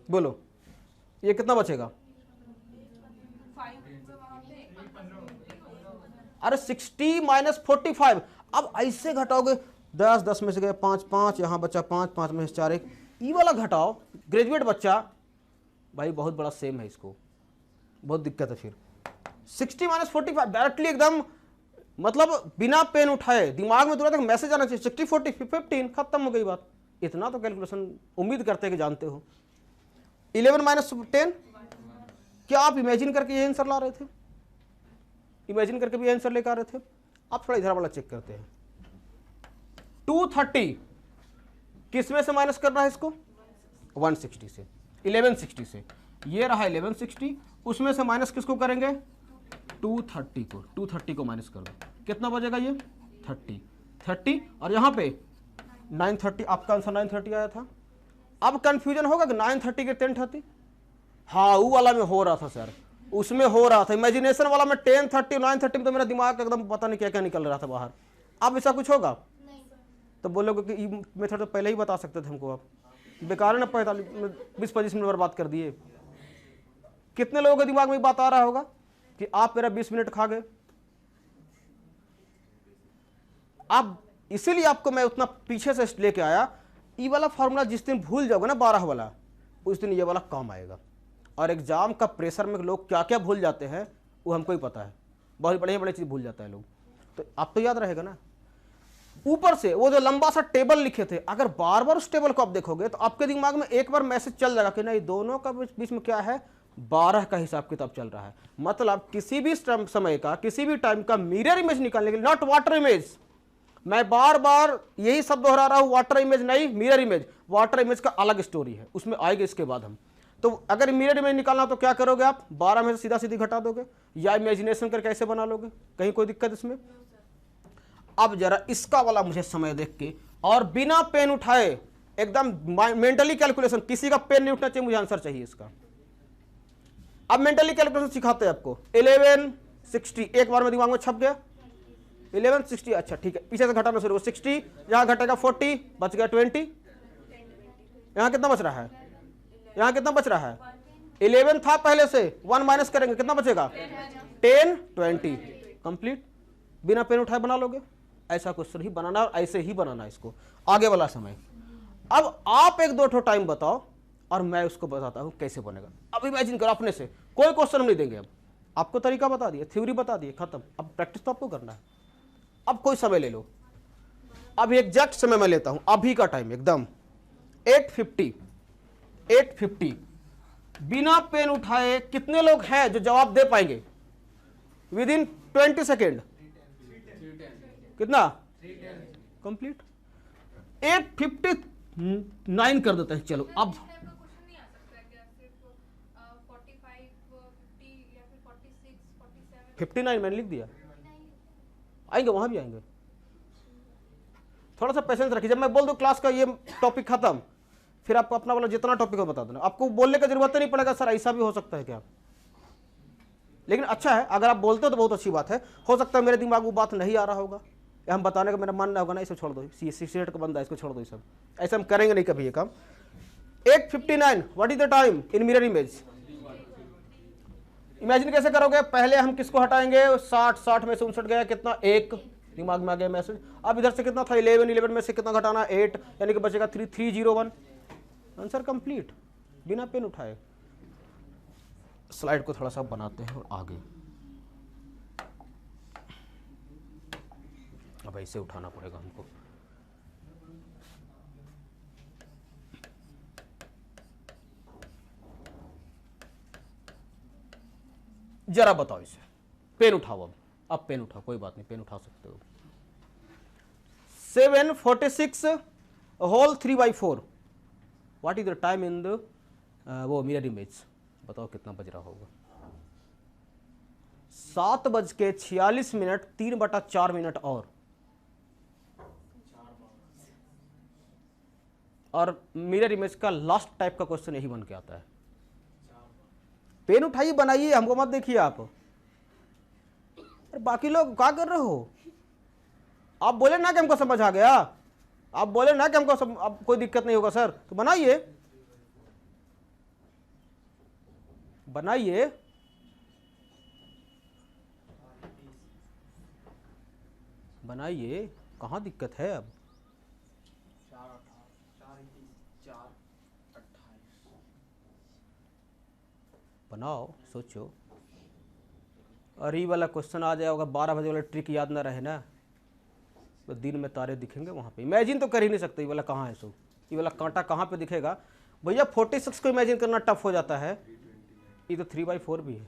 बोलो ये कितना बचेगा? अरे 60 - 45। अब ऐसे घटाओगे 10 10 में से गए 5 5, यहां बचा 5 5 में से 4 1, ये वाला घटाओ। ग्रेजुएट बच्चा भाई बहुत बड़ा सेम है, इसको बहुत दिक्कत है। फिर 60 - 45 डायरेक्टली एकदम, मतलब बिना पेन उठाए दिमाग में तुरंत मैसेज आना चाहिए 60 40 15, खत्म हो गई बात। इतना तो कैलकुलेशन उम्मीद करते हैं कि जानते हो। 11 - 10, क्या आप इमेजिन करके ये आंसर ला रहे थे? इमेजिन करके भी आंसर लेकर आ रहे थे? आप थोड़ा इधर वाला चेक करते हैं। 230 किस में से माइनस करना है इसको? 160 से, 1160 से। ये रहा 1160, उसमें से माइनस किसको करेंगे? 230 को माइनस कर दो, कितना बचेगा ये? 30 और यहाँ पे 930। आपका आंसर 930 आया था। अब कंफ्यूजन होगा कि 930 के 1030। हाँ वो वाला में हो रहा था सर, उसमें हो रहा था इमेजिनेशन वाला में 1030 930 में, तो मेरा दिमाग एकदम पता नहीं क्या क्या निकल रहा था बाहर। अब ऐसा कुछ होगा तो बोलोगे कि ये मेथड तो पहले ही बता सकते थे हमको। आप बेकार है ना 20-25 मिनट बर्बाद कर दिए। कितने लोगों के दिमाग में बात आ रहा होगा कि आप मेरा 20 मिनट खा गए। अब इसीलिए आपको मैं उतना पीछे से लेके आया। ये वाला फॉर्मूला जिस दिन भूल जाओगे ना 12 वाला, उस दिन ये वाला काम आएगा। और एग्जाम का प्रेशर में लोग क्या क्या भूल जाते हैं वो हमको ही पता है, बहुत बड़े बड़े चीज भूल जाता है लोग। तो आप तो याद रहेगा ना। ऊपर से वो जो लंबा सा टेबल लिखे थे, अगर बार बार उस टेबल को आप देखोगे तो आपके दिमाग में एक बार मैसेज चल जाएगा कि नहीं दोनों का बीच में क्या है, 12 का हिसाब किताब चल रहा है। मतलब किसी भी समय का किसी भी टाइम का मिरर इमेज निकालने के लिए, नॉट वाटर इमेज, मैं बार बार यही शब्द दोहरा रहा हूं, वाटर इमेज नहीं मिरर इमेज। वाटर इमेज का अलग स्टोरी है, उसमें आएगा इसके बाद हम। तो अगर मिरर इमेज निकालना तो क्या करोगे आप? 12 में से सीधा सीधी घटा दोगे या इमेजिनेशन करके कैसे बना लोगे? कहीं कोई दिक्कत इसमें? अब जरा इसका वाला मुझे समय देख के और बिना पेन उठाए एकदम मेंटली कैलकुलेशन, किसी का पेन नहीं उठना चाहिए, मुझे आंसर चाहिए इसका। अब मेंटली कैलकुलेशन सिखाते हैं आपको। 1160 एक बार में दिमाग में छप गया 1160। अच्छा ठीक है, पीछे से घटाना शुरू। 60 यहां घटेगा 40, बच गया 20। यहां कितना बच रहा है? यहां कितना बच रहा है? 11 था पहले से, 1 माइनस करेंगे कितना बचेगा? 10 20 कंप्लीट। बिना पेन उठाए बना लोगे? ऐसा क्वेश्चन ही बनाना और ऐसे ही बनाना इसको आगे वाला समय। अब आप एक दो ठो टाइम बताओ और मैं उसको बताता हूं कैसे बनेगा। अब इमेजिन करो अपने से, कोई क्वेश्चन हम नहीं देंगे। अब आपको तरीका बता दिया, थ्योरी बता दिए, खत्म। अब प्रैक्टिस तो आपको करना है। अब कोई समय ले लो, अब एग्जैक्ट समय मैं लेता हूं, अभी का टाइम एकदम 8:50 बिना पेन उठाए कितने लोग हैं जो जवाब दे पाएंगे विद इन 20 सेकेंड? कितना? कंप्लीट। 8:59 कर देते हैं। चलो अब 59 मैंने लिख दिया, आएंगे वहां भी आएंगे। थोड़ा सा पेशेंस रखिए, जब मैं बोल दूं क्लास का ये टॉपिक खत्म, फिर आपको अपना वाला जितना टॉपिक हो बता देना। आपको बोलने का जरूरत नहीं पड़ेगा सर ऐसा भी हो सकता है क्या, लेकिन अच्छा है अगर आप बोलते हो तो बहुत अच्छी बात है। हो सकता है मेरे दिमाग वो बात नहीं आ रहा होगा, या हम बताने का मेरा मन ना होगा ना, इसे छोड़ दो, सीसेट का बंदा इसको छोड़ दो, सब ऐसे हम करेंगे नहीं कभी ये काम। 8:59 what is the time in mirror image? Imagine कैसे करोगे? पहले हम किसको हटाएंगे? 60 में से 59 गया, कितना? 1 दिमाग में आ गया मैसेज। अब इधर से कितना था? 11 में से कितना घटाना? 8, यानी कि बचेगा 301। आंसर कंप्लीट बिना पेन उठाए। स्लाइड को थोड़ा सा बनाते हैं और आगे, अब ऐसे उठाना पड़ेगा हमको। जरा बताओ इसे, पेन उठाओ। अब पेन उठाओ, कोई बात नहीं, पेन उठा सकते हो। 7:46 whole 3/4 what is the time in the वो मिरर इमेज? बताओ कितना बज रहा होगा? 7:46 3/4 और मिरर इमेज का लास्ट टाइप का क्वेश्चन यही बन के आता है। पेन उठाइए, बनाइए, हमको मत देखिए आप। अरे बाकी लोग क्या कर रहे हो? आप बोले ना कि हमको समझ आ गया, आप बोले ना कि हमको अब कोई दिक्कत नहीं होगा सर, तो बनाइए बनाइए। बनाइए, कहाँ दिक्कत है? अब 4 बनाओ, सोचो। और ये वाला क्वेश्चन आ जाएगा, 12 बजे वाला ट्रिक याद ना रहे ना, तो दिन में तारे दिखेंगे वहाँ पे। इमेजिन तो कर ही नहीं सकते, ये वाला कहाँ है? सो ये वाला कांटा कहाँ पे दिखेगा भैया? 46 को इमेजिन करना टफ हो जाता है, ये तो 3/4 भी है।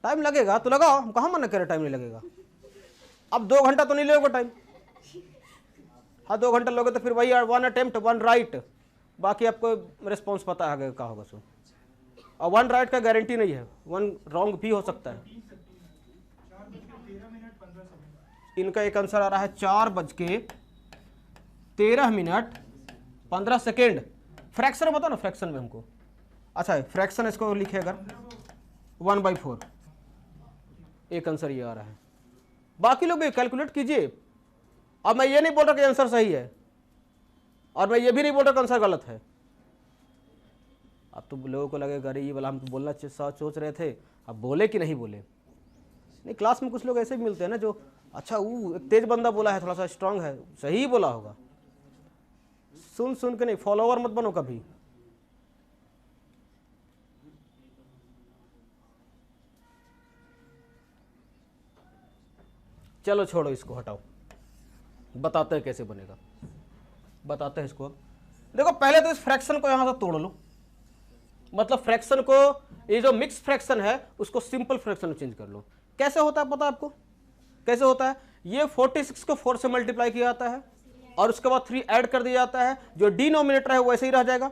टाइम लगेगा तो लगाओ, हम कहाँ मना करें टाइम नहीं लगेगा। अब 2 घंटा तो नहीं लोगे टाइम, हाँ 2 घंटा लोगे तो फिर वही 1 अटेम्प्ट 1 राइट, बाकी आपको रिस्पॉन्स पता है क्या होगा। सो और 1 राइट का गारंटी नहीं है, 1 रॉन्ग भी हो सकता है। इनका एक आंसर आ रहा है 4:13 फ्रैक्शन बताओ ना, फ्रैक्शन में हमको। अच्छा फ्रैक्शन इसको लिखे अगर 1/4, एक आंसर ये आ रहा है। बाकी लोग भी कैलकुलेट कीजिए। अब मैं ये नहीं बोल रहा कि आंसर सही है, और मैं ये भी नहीं बोल रहा कि आंसर गलत है। अब तो लोगों को लगेगा अरे ये वाला हम तो बोलना सोच रहे थे, अब बोले कि नहीं बोले। नहीं, क्लास में कुछ लोग ऐसे भी मिलते हैं ना जो अच्छा वो एक तेज बंदा बोला है, थोड़ा सा स्ट्रांग है, सही ही बोला होगा। सुन के नहीं, फॉलोवर मत बनो कभी। चलो छोड़ो इसको, हटाओ, बताते हैं कैसे बनेगा, बताते हैं इसको। देखो पहले तो इस फ्रैक्शन को यहां से तोड़ लो, मतलब फ्रैक्शन को, ये जो मिक्स फ्रैक्शन है उसको सिंपल फ्रैक्शन में चेंज कर लो। कैसे होता है पता है आपको? कैसे होता है? ये 46 को 4 से मल्टीप्लाई किया जाता है और उसके बाद 3 ऐड कर दिया जाता है, जो डिनोमिनेटर है वो ऐसे ही रह जाएगा।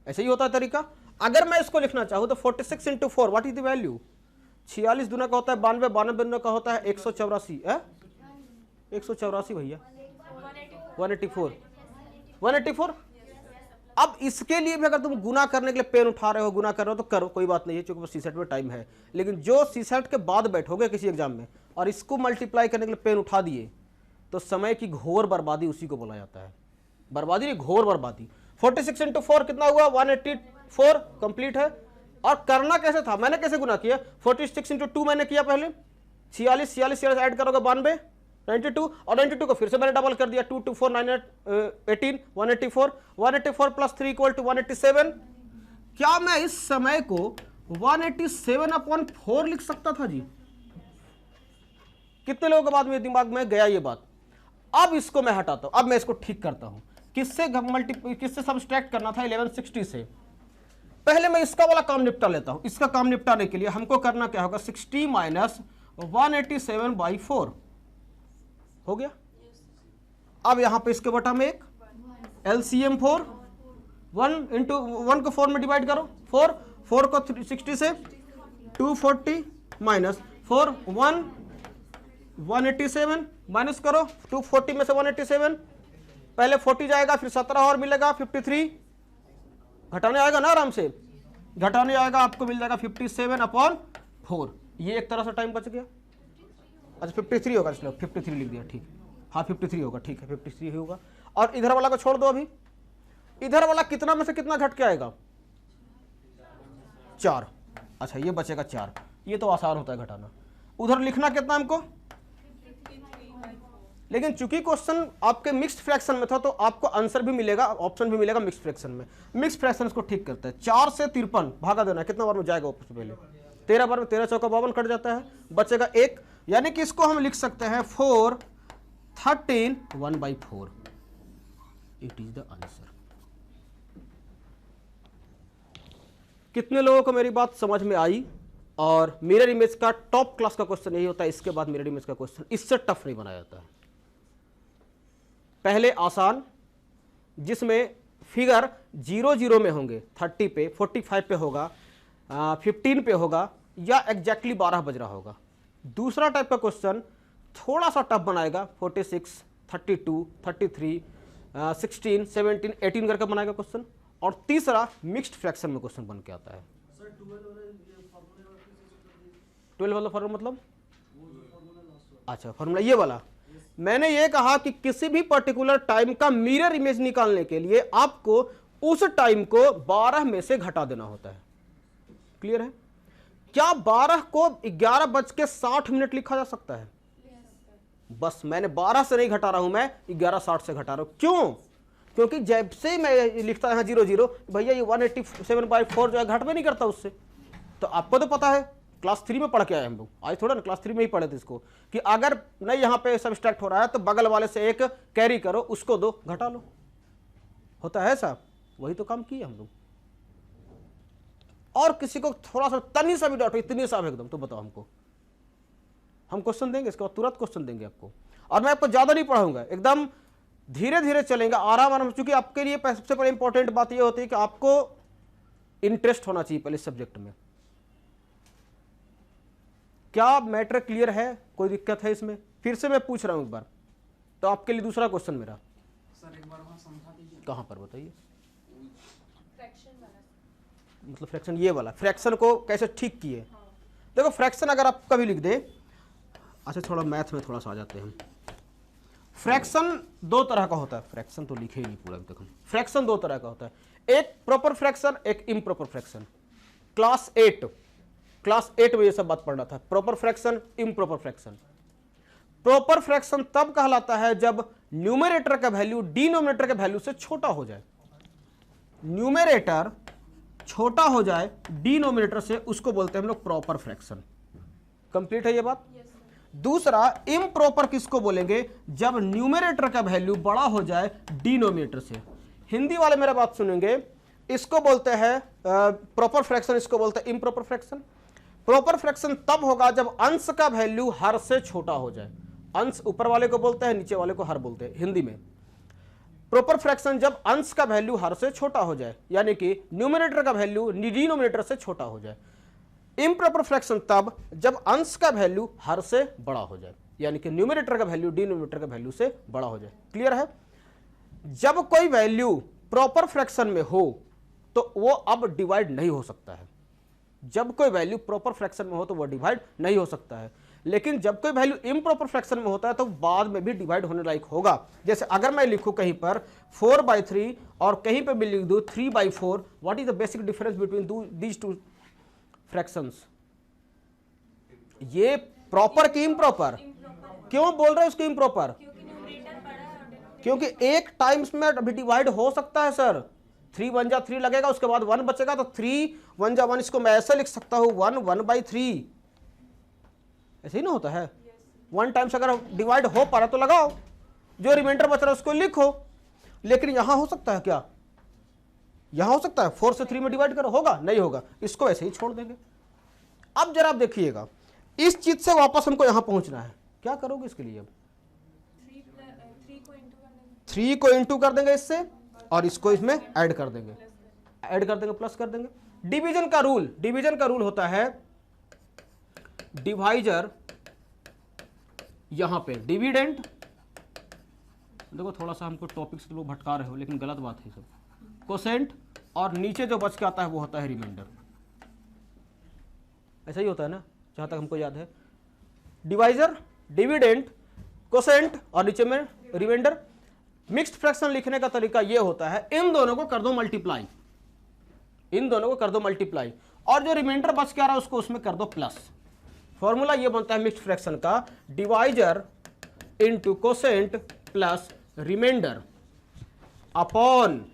ऐसे ही होता है तरीका। अगर मैं इसको लिखना चाहूं तो 46 × 4 व्हाट इज द वैल्यू? 46 दूना का होता है 92, 92 दूना का होता है 184 है, 184 भैया, 184। अब इसके लिए भी अगर तुम गुना करने के लिए पेन उठा रहे हो, गुना कर रहे हो तो करो, कोई बात नहीं है, क्योंकि सीसेट में टाइम है। लेकिन जो सीसेट के बाद बैठोगे किसी एग्जाम में और इसको मल्टीप्लाई करने के लिए पेन उठा दिए तो समय की घोर बर्बादी उसी को बोला जाता है। बर्बादी नहीं, घोर बर्बादी। 46 × 4 कितना हुआ? 184 कंप्लीट है। और करना कैसे था, मैंने कैसे गुना किया? 46 × 2 मैंने किया पहले, 46 ऐड करोगे 92, 92 और 92 को फिर से मैंने डबल कर दिया, 2 2 4 9 18 184 184 + 3 = 187। क्या मैं इस समय को 187/4 लिख सकता था जी? कितने लोगों के बाद मेरे दिमाग में गया ये बात? अब इसको मैं हटाता हूं, अब मैं इसको ठीक करता हूं। किससे सब्सट्रैक्ट करना था? 1160 से। पहले मैं इसका वाला काम निपटा लेता हूं। इसका काम निपटाने के लिए हमको करना क्या होगा? 60 माइनस 187/4 हो गया। अब यहां पे इसके बटा में एक LCM 4, 1 इंटू 1 को 4 में डिवाइड करो, 4 को 60 से 240 माइनस 4 187 माइनस करो 240 में से 187, पहले 40 जाएगा, फिर 17 और मिलेगा 53, घटाने आएगा ना, आराम से घटाने आएगा, आपको मिल जाएगा 57/4। ये एक तरह से टाइम बच गया। अच्छा 53 होगा, चलो 53 लिख दिया, ठीक। हाँ 53 होगा, ठीक है 53 ही होगा। और इधर वाला को छोड़ दो। अभी इधर वाला कितना में से कितना घट के आएगा? 4। अच्छा ये बचेगा 4। ये तो आसान होता है घटाना। उधर लिखना कितना हमको? लेकिन चूंकि क्वेश्चन आपके मिक्स्ड फ्रैक्शन में था तो आपको आंसर भी मिलेगा, ऑप्शन भी मिलेगा मिक्स्ड फ्रैक्शन में। मिक्स्ड फ्रैक्शन को ठीक करते हैं। 4 से 53 भागा देना, कितना बार में जाएगा वापस? पहले 13 बार में 13 चौका 52 कट जाता है, बचेगा 1। यानी कि इसको हम लिख सकते हैं 413 1/4। It is the answer. कितने लोगों को मेरी बात समझ में आई? और मिरर इमेज का टॉप क्लास का क्वेश्चन यही होता है। इसके बाद मिरर इमेज का क्वेश्चन इससे टफ नहीं बनाया जाता है। पहले आसान, जिसमें फिगर 0 0 में होंगे, 30 पे, 45 पे होगा, 15 पे होगा, या एग्जैक्टली 12 बज रहा होगा। दूसरा टाइप का क्वेश्चन थोड़ा सा टफ बनाएगा, 46, 32, 33, 16, 17, 18 करके बनाएगा क्वेश्चन। और तीसरा मिक्स्ड फ्रैक्शन में क्वेश्चन बन के आता है। 12 वाला फॉर्मूला मतलब? अच्छा फॉर्मूला ये वाला। मैंने ये कहा कि किसी भी पर्टिकुलर टाइम का मिरर इमेज निकालने के लिए आपको उस टाइम को 12 में से घटा देना होता है। क्लियर है? क्या 12 को 11:60 लिखा जा सकता है? बस मैंने 12 से नहीं घटा रहा हूं, मैं 11:60 से घटा रहा हूं। क्यों? क्योंकि जब से मैं लिखता है 0 0, भैया ये 187/4 जो है घट में नहीं करता उससे। तो आपको तो पता है, क्लास 3 में पढ़ के आए हम लोग, आज थोड़ा ना, क्लास 3 में ही पढ़े थे इसको, कि अगर नहीं यहाँ पे सब्सट्रैक्ट हो रहा है तो बगल वाले से एक कैरी करो, उसको 2 घटा लो। होता है ऐसा? वही तो काम किए हम लोग। और किसी को थोड़ा सा तनी सा भी डाउट, इतनी सा एकदम, तो बताओ हमको, हम क्वेश्चन देंगे, इसके बाद तुरंत क्वेश्चन देंगे आपको। और मैं आपको ज्यादा नहीं पढ़ाऊंगा, एकदम धीरे धीरे चलेंगे, आराम आराम। चूंकि आपके लिए सबसे पहले इंपॉर्टेंट बात यह होती है कि आपको इंटरेस्ट होना चाहिए पहले सब्जेक्ट में। क्या मैटर क्लियर है? कोई दिक्कत है इसमें? फिर से मैं पूछ रहा हूं एक बार, तो आपके लिए दूसरा क्वेश्चन मेरा। सर एक बार वहां समझा दीजिए। कहां पर बताइए? मतलब फ्रैक्शन ये वाला, फ्रैक्शन को कैसे ठीक किए? हाँ। देखो फ्रैक्शन अगर आप कभी लिख दे, अच्छा थोड़ा मैथ में थोड़ा सा आ जाते हैं। फ्रैक्शन 2 तरह का होता है। फ्रैक्शन तो लिखे ही नहीं पूरा तक हम। फ्रैक्शन 2 तरह का होता है, एक प्रॉपर फ्रैक्शन, एक इम्प्रॉपर फ्रैक्शन। क्लास 8 में ये सब बात पढ़ना था, proper fraction, improper fraction. Proper fraction तब कहलाता है जब न्यूमरेटर का वैल्यू डिनोमिनेटर के वैल्यू से छोटा हो जाए। न्यूमरेटर छोटा हो जाए डिनोमिनेटर से, उसको बोलते हैं हम लोग प्रॉपर फ्रैक्शन। कंप्लीट है ये बात? दूसरा इम्प्रॉपर किसको बोलेंगे? जब न्यूमरेटर का वैल्यू बड़ा हो जाए डिनोमिनेटर से। हिंदी वाले मेरा बात सुनेंगे, इसको बोलते हैं प्रॉपर फ्रैक्शन, इसको बोलते हैं इम्प्रॉपर फ्रैक्शन। प्रॉपर फ्रैक्शन तब होगा जब अंश का वैल्यू हर से छोटा हो जाए। अंश ऊपर वाले को बोलते हैं, नीचे वाले को हर बोलते हैं हिंदी में। प्रॉपर फ्रैक्शन जब अंश का वैल्यू हर से छोटा हो जाए, यानी कि न्यूमरेटर का वैल्यू डिनोमिनेटर से छोटा हो जाए। इम्प्रॉपर फ्रैक्शन तब जब अंश का वैल्यू हर से बड़ा हो जाए, यानी कि न्यूमरेटर का वैल्यू डिनोमिनेटर का वैल्यू से बड़ा हो जाए। क्लियर है? जब कोई वैल्यू प्रॉपर फ्रैक्शन में हो तो वो अब डिवाइड नहीं हो सकता है। जब कोई वैल्यू प्रॉपर फ्रैक्शन में हो तो वो डिवाइड नहीं हो सकता है। लेकिन जब कोई वैल्यू इम्प्रॉपर फ्रैक्शन में होता है तो बाद में भी डिवाइड होने लायक होगा। जैसे अगर मैं लिखूं कहीं पर 4/3 और कहीं पर भी लिख दूं 3/4, what is the basic difference between these two fractions? ये प्रॉपर की इम्प्रॉपर? क्यों बोल रहे हैं उसकी इम्प्रॉपर? क्योंकि एक टाइम्स में अभी डिवाइड हो सकता है सर, 3 1 जा 3 लगेगा, उसके बाद 1 बचेगा, तो 3 1 जा 1, इसको मैं ऐसे लिख सकता हूं 1/3। ऐसे ही ना होता है। 1 टाइम्स अगर डिवाइड हो पा रहा तो लगाओ, जो रिमाइंडर बच रहा है उसको लिखो। लेकिन यहां हो सकता है क्या, यहां हो सकता है 4 से 3 में डिवाइड करो, होगा नहीं होगा, इसको ऐसे ही छोड़ देंगे। अब जरा आप देखिएगा, इस चीज से वापस हमको यहां पहुंचना है, क्या करोगे इसके लिए? अब 3 को इंटू कर देंगे इससे, और इसको इसमें ऐड कर देंगे, प्लस कर देंगे। डिवीजन का रूल होता है डिवाइजर, यहां पे डिविडेंड। देखो थोड़ा सा हमको टॉपिक से लोग भटका रहे हो, लेकिन गलत बात है सब। कोसेंट, और नीचे जो बच के आता है वो होता है रिमाइंडर। ऐसा ही होता है ना, जहां तक हमको याद है। डिवाइजर, डिविडेंड, कोसेंट, और नीचे में रिमाइंडर। मिक्स्ड फ्रैक्शन लिखने का तरीका ये होता है, इन दोनों को कर दो मल्टीप्लाई, और जो रिमाइंडर बच के आ रहा है उसको उसमें कर दो प्लस। फॉर्मूला ये बनता है मिक्स्ड फ्रैक्शन का, divisor into quotient plus remainder upon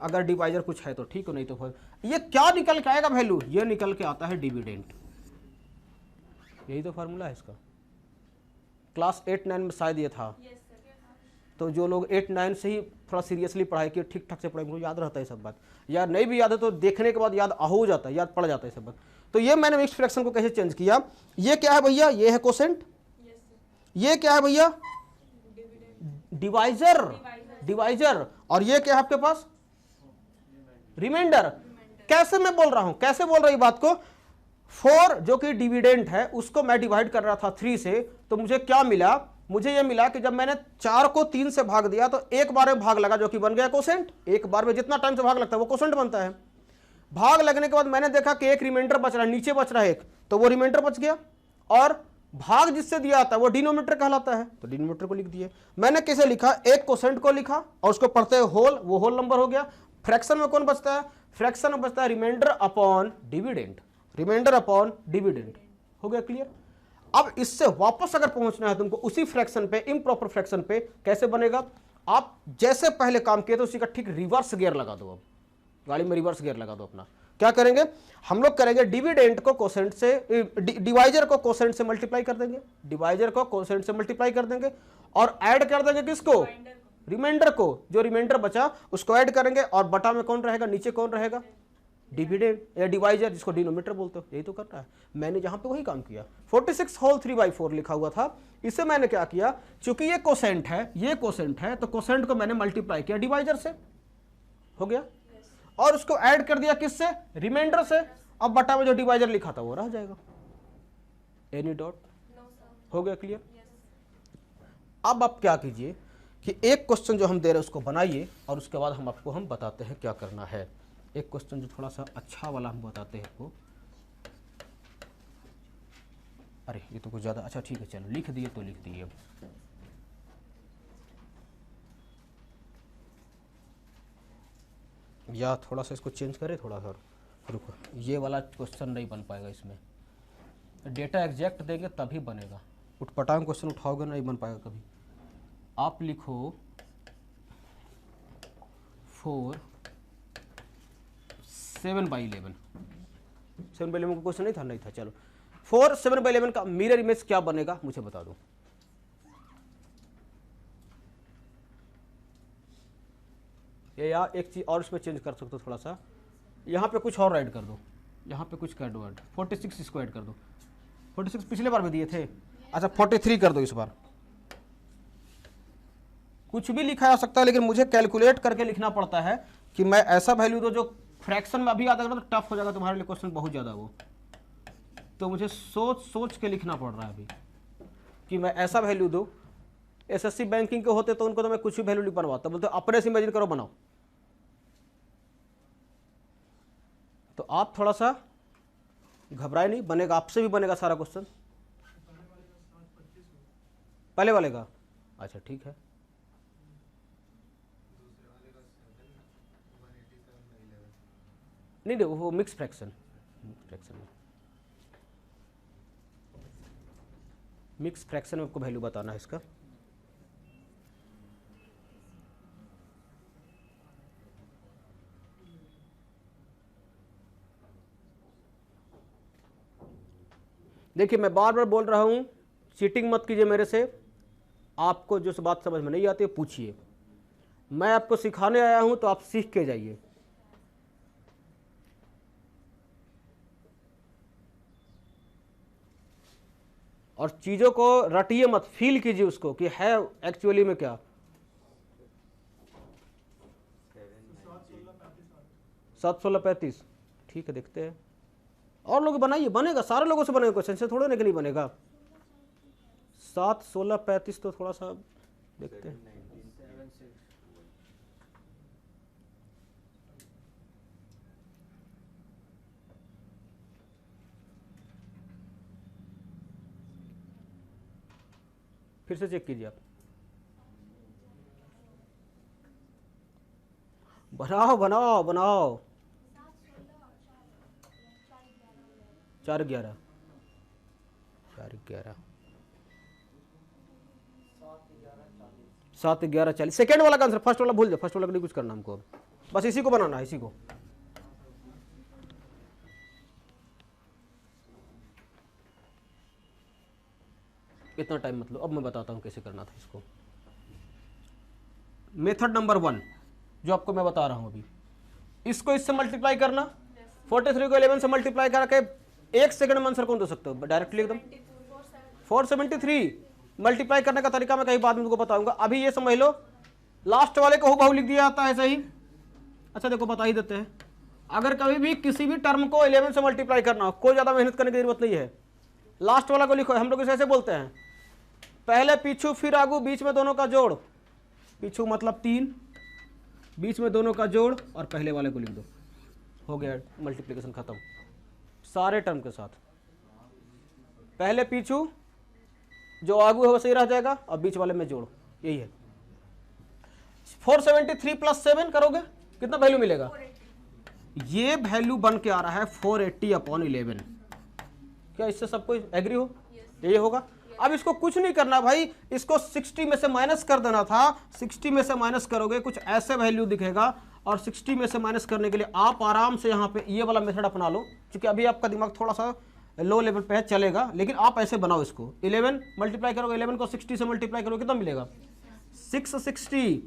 अगर डिवाइजर कुछ है तो ठीक हो, नहीं तो फिर ये क्या निकल के आएगा वैल्यू, ये निकल के आता है डिविडेंड। यही तो फॉर्मूला है इसका, क्लास 8-9 में शायद ये था। तो जो लोग 8-9 से ही थोड़ा सीरियसली पढ़ाई की, ठीक ठाक से पढ़ाई, मुझे याद रहता है सब बात। यार नहीं भी याद है तो देखने के बाद याद हो जाता है, याद पड़ जाता है सब बात। तो ये मैंने मिक्स्ड फ्रैक्शन को कैसे चेंज किया, ये क्या है भैया, ये है कोसेंट, ये क्या है भैया डिवाइजर, और ये क्या है आपके पास रिमाइंडर। कैसे मैं बोल रहा हूं, कैसे बोल रही बात को, 4 जो कि डिविडेंड है उसको मैं डिवाइड कर रहा था 3 से, तो मुझे क्या मिला, मुझे ये मिला कि जब मैंने 4 को 3 से भाग दिया तो एक बार में भाग लगा, जो कि बन गया कोसेंट। एक बार में जितना टाइम से भाग लगता है वो कोसेंट बनता है। भाग लगने के बाद मैंने देखा कि एक रिमाइंडर बच रहा है, नीचे बच रहा है एक, तो वो रिमाइंडर बच गया, और भाग जिससे दिया था वो डिनोमिनेटर कहलाता है, तो डिनोमिनेटर को लिख दिए। मैंने कैसे लिखा, एक कोसेंट को लिखा और उसको पढ़ते हुए होल, वो होल नंबर हो गया। फ्रैक्शन में कौन बचता है, फ्रैक्शन में बचता है रिमाइंडर अपॉन डिविडेंड, हो गया क्लियर। अब इससे वापस अगर पहुंचना है तुमको उसी फ्रैक्शन पे, इम्प्रॉपर फ्रैक्शन पे, कैसे बनेगा, आप जैसे पहले काम किए तो उसी का ठीक रिवर्स गियर लगा दो। अब गाड़ी में रिवर्स गियर लगा दो अपना। क्या करेंगे हम लोग, करेंगे डिविडेंड को कोसेंट से, डिवाइजर को कोसेंट से मल्टीप्लाई कर देंगे, और ऐड कर देंगे किसको, रिमाइंडर को। जो रिमाइंडर बचा उसको ऐड करेंगे, और बटा में कौन रहेगा, नीचे कौन रहेगा, डिविडेंड या डिवाइजर, जिसको डिनोमिनेटर बोलते हो। यही तो करना है, मैंने जहां पे वही काम किया। 46 होल 3/4 लिखा हुआ था, इसे मैंने क्या किया, चूंकि ये कोसेंट है, तो कोसेंट को मैंने मल्टीप्लाई किया डिवाइजर से, हो गया, और उसको ऐड कर दिया किससे, रिमाइंडर से। अब बटा में जो डिवाइजर लिखा था वो रह जाएगा। एनी डाउट, हो गया क्लियर। अब आप क्या कीजिए कि एक क्वेश्चन जो हम दे रहे हैं उसको बनाइए, और उसके बाद हम बताते हैं क्या करना है। एक क्वेश्चन जो थोड़ा सा अच्छा वाला हम बताते हैं आपको। अरे ये तो कुछ ज़्यादा, अच्छा ठीक है चलो, लिख दिए तो लिख दिए। या थोड़ा सा इसको चेंज करें, थोड़ा सा रुको, ये वाला क्वेश्चन नहीं बन पाएगा इसमें, डेटा एग्जैक्ट देंगे तभी बनेगा, उठपटांग क्वेश्चन उठाओगे नहीं बन पाएगा कभी। आप लिखो 4 7/11, 7/11 का क्वेश्चन नहीं था, चलो 4 7/11 का मिरर इमेज क्या बनेगा मुझे बता दो। या एक चीज और इसमें चेंज कर सकते हो थोड़ा सा, यहाँ पे कुछ और ऐड कर दो, यहाँ पे कुछ कर दो ऐड, 46 इसको ऐड कर दो। 46 पिछले बार में दिए थे, अच्छा 43 कर दो इस बार। कुछ भी लिखा जा सकता है, लेकिन मुझे कैलकुलेट करके लिखना पड़ता है कि मैं ऐसा वैल्यू दो जो फ्रैक्शन में अभी याद अगर तो टफ हो जाएगा तुम्हारे लिए क्वेश्चन बहुत ज़्यादा वो, तो मुझे सोच के लिखना पड़ रहा है अभी कि मैं ऐसा वैल्यू दूँ। एसएससी बैंकिंग के होते तो उनको तो मैं कुछ भी वैल्यू नहीं बनवाता, बोलते अपने से इमेजिन करो बनाओ। तो आप थोड़ा सा घबराए नहीं, बनेगा, आपसे भी बनेगा सारा क्वेश्चन। पहले वाले का अच्छा ठीक है, नहीं वो मिक्स फ्रैक्शन में आपको वैल्यू बताना है इसका। देखिए मैं बार बार बोल रहा हूं, चीटिंग मत कीजिए मेरे से। आपको जो बात समझ में नहीं आती है पूछिए, मैं आपको सिखाने आया हूं तो आप सीख के जाइए। और चीजों को रटिए मत, फील कीजिए उसको कि है एक्चुअली में क्या। 7-16-35 ठीक है, देखते हैं। और लोग बनाइए, बनेगा, सारे लोगों से बनेगा, क्वेश्चन से थोड़े ना कि नहीं बनेगा। 7-16-35 तो थोड़ा सा देखते हैं। फिर से चेक कीजिए आप। बनाओ बनाओ बनाओ। 4-11 7-11-40 सेकेंड वाला का आंसर, फर्स्ट वाला भूल जाओ, फर्स्ट वाला का नहीं कुछ करना हमको, बस इसी को बनाना है, इसी को। इतना टाइम मतलब, अब मैं बताता हूं कैसे करना था इसको। मेथड नंबर 1 जो आपको मैं बता रहा हूं अभी, इसको इससे मल्टीप्लाई करना, 43 को 11 से मल्टीप्लाई करके 1 सेकंड में आंसर कौन दे सकते हो डायरेक्टली एकदम। 473 मल्टीप्लाई करने का तरीका मैं कहीं बाद में तुमको बताऊंगा। अभी ये समझ लो लास्ट वाले को हुबहू लिख दिया जाता है सही। अच्छा देखो बता ही देते हैं, अगर कभी भी किसी भी टर्म को 11 से मल्टीप्लाई करना हो, कोई ज्यादा मेहनत करने की जरूरत नहीं है। लास्ट वाला को लिखो, हम लोग इसे ऐसे बोलते हैं, पहले पीछू फिर आगू, बीच में दोनों का जोड़। पीछू मतलब 3, बीच में दोनों का जोड़ और पहले वाले को लिख दो, हो गया मल्टीप्लिकेशन खत्म सारे टर्म के साथ। पहले पीछू, जो आगू है वो सही रह जाएगा और बीच वाले में जोड़, यही है। 473 + 7 करोगे कितना वैल्यू मिलेगा? ये वैल्यू बन के आ रहा है 480/11। क्या इससे सबको एग्री हो? यही होगा। अब इसको कुछ नहीं करना भाई, इसको 60 में से माइनस कर देना था। 60 में से माइनस करोगे कुछ ऐसे वैल्यू दिखेगा, और 60 में से माइनस करने के लिए आप आराम से यहाँ पे ये वाला मेथड अपना लो, क्योंकि अभी आपका दिमाग थोड़ा सा लो लेवल पे है, चलेगा, लेकिन आप ऐसे बनाओ इसको। 11 मल्टीप्लाई करोगे, 11 को 60 से मल्टीप्लाई करोगे कितना मिलेगा? 660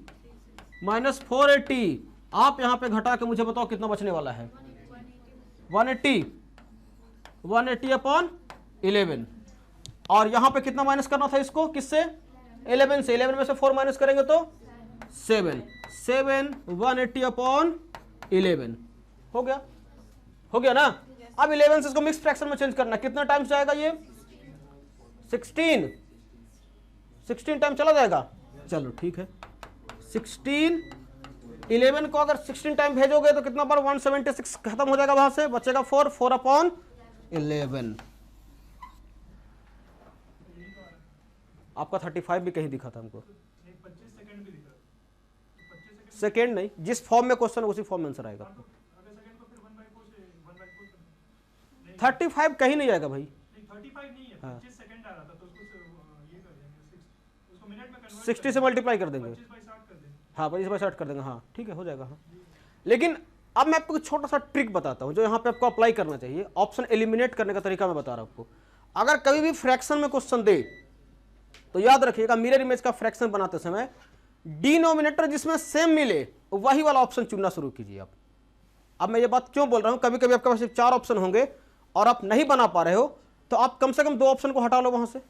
माइनस 480। आप यहाँ पे घटा के मुझे बताओ कितना बचने वाला है? 180। 180/11। और यहां पे कितना माइनस करना था इसको? किससे? 11 से। 11 में से 4 माइनस करेंगे तो 7। 180/11 हो गया, हो गया ना। अब 11 से इसको मिक्स फ्रैक्शन में चेंज करना, कितना टाइम जाएगा ये? 16 टाइम चला जाएगा। चलो ठीक है, 16 11 को अगर 16 टाइम भेजोगे तो कितना बार? 176 खत्म हो जाएगा, वहां से बचेगा 4/11। आपका 35 भी कहीं दिखा था हमको, 25 सेकंड भी दिखा। 25 सेकेंड नहीं, जिस फॉर्म में क्वेश्चन उसी फॉर्म में आंसर आएगा आपको। अगर सेकंड को फिर 1/4 से 1/4 करना। 35 कहीं नहीं जाएगा भाई। नहीं 35 नहीं है, 25 सेकंड आ रहा था तो उसको ये कर देंगे 6, उसको मिनट में कन्वर्ट 60 से मल्टीप्लाई कर देंगे। 25/60 कर देंगे। हाँ 25/60 कर देंगे, हाँ ठीक है, हो जाएगा। हाँ लेकिन अब मैं आपको छोटा सा ट्रिक बताता हूँ जो यहाँ पे आपको अप्लाई करना चाहिए। ऑप्शन एलिमिनेट करने का तरीका मैं बता रहा हूँ आपको। अगर कभी भी फ्रैक्शन में क्वेश्चन दे तो याद रखिएगा, मिरर इमेज का फ्रैक्शन बनाते समय डिनोमिनेटर जिसमें सेम मिले वही वाला ऑप्शन चुनना शुरू कीजिए आप। अब मैं ये बात क्यों बोल रहा हूं, कभी कभी आपके पास सिर्फ 4 ऑप्शन होंगे और आप नहीं बना पा रहे हो, तो आप कम से कम 2 ऑप्शन को हटा लो वहां से,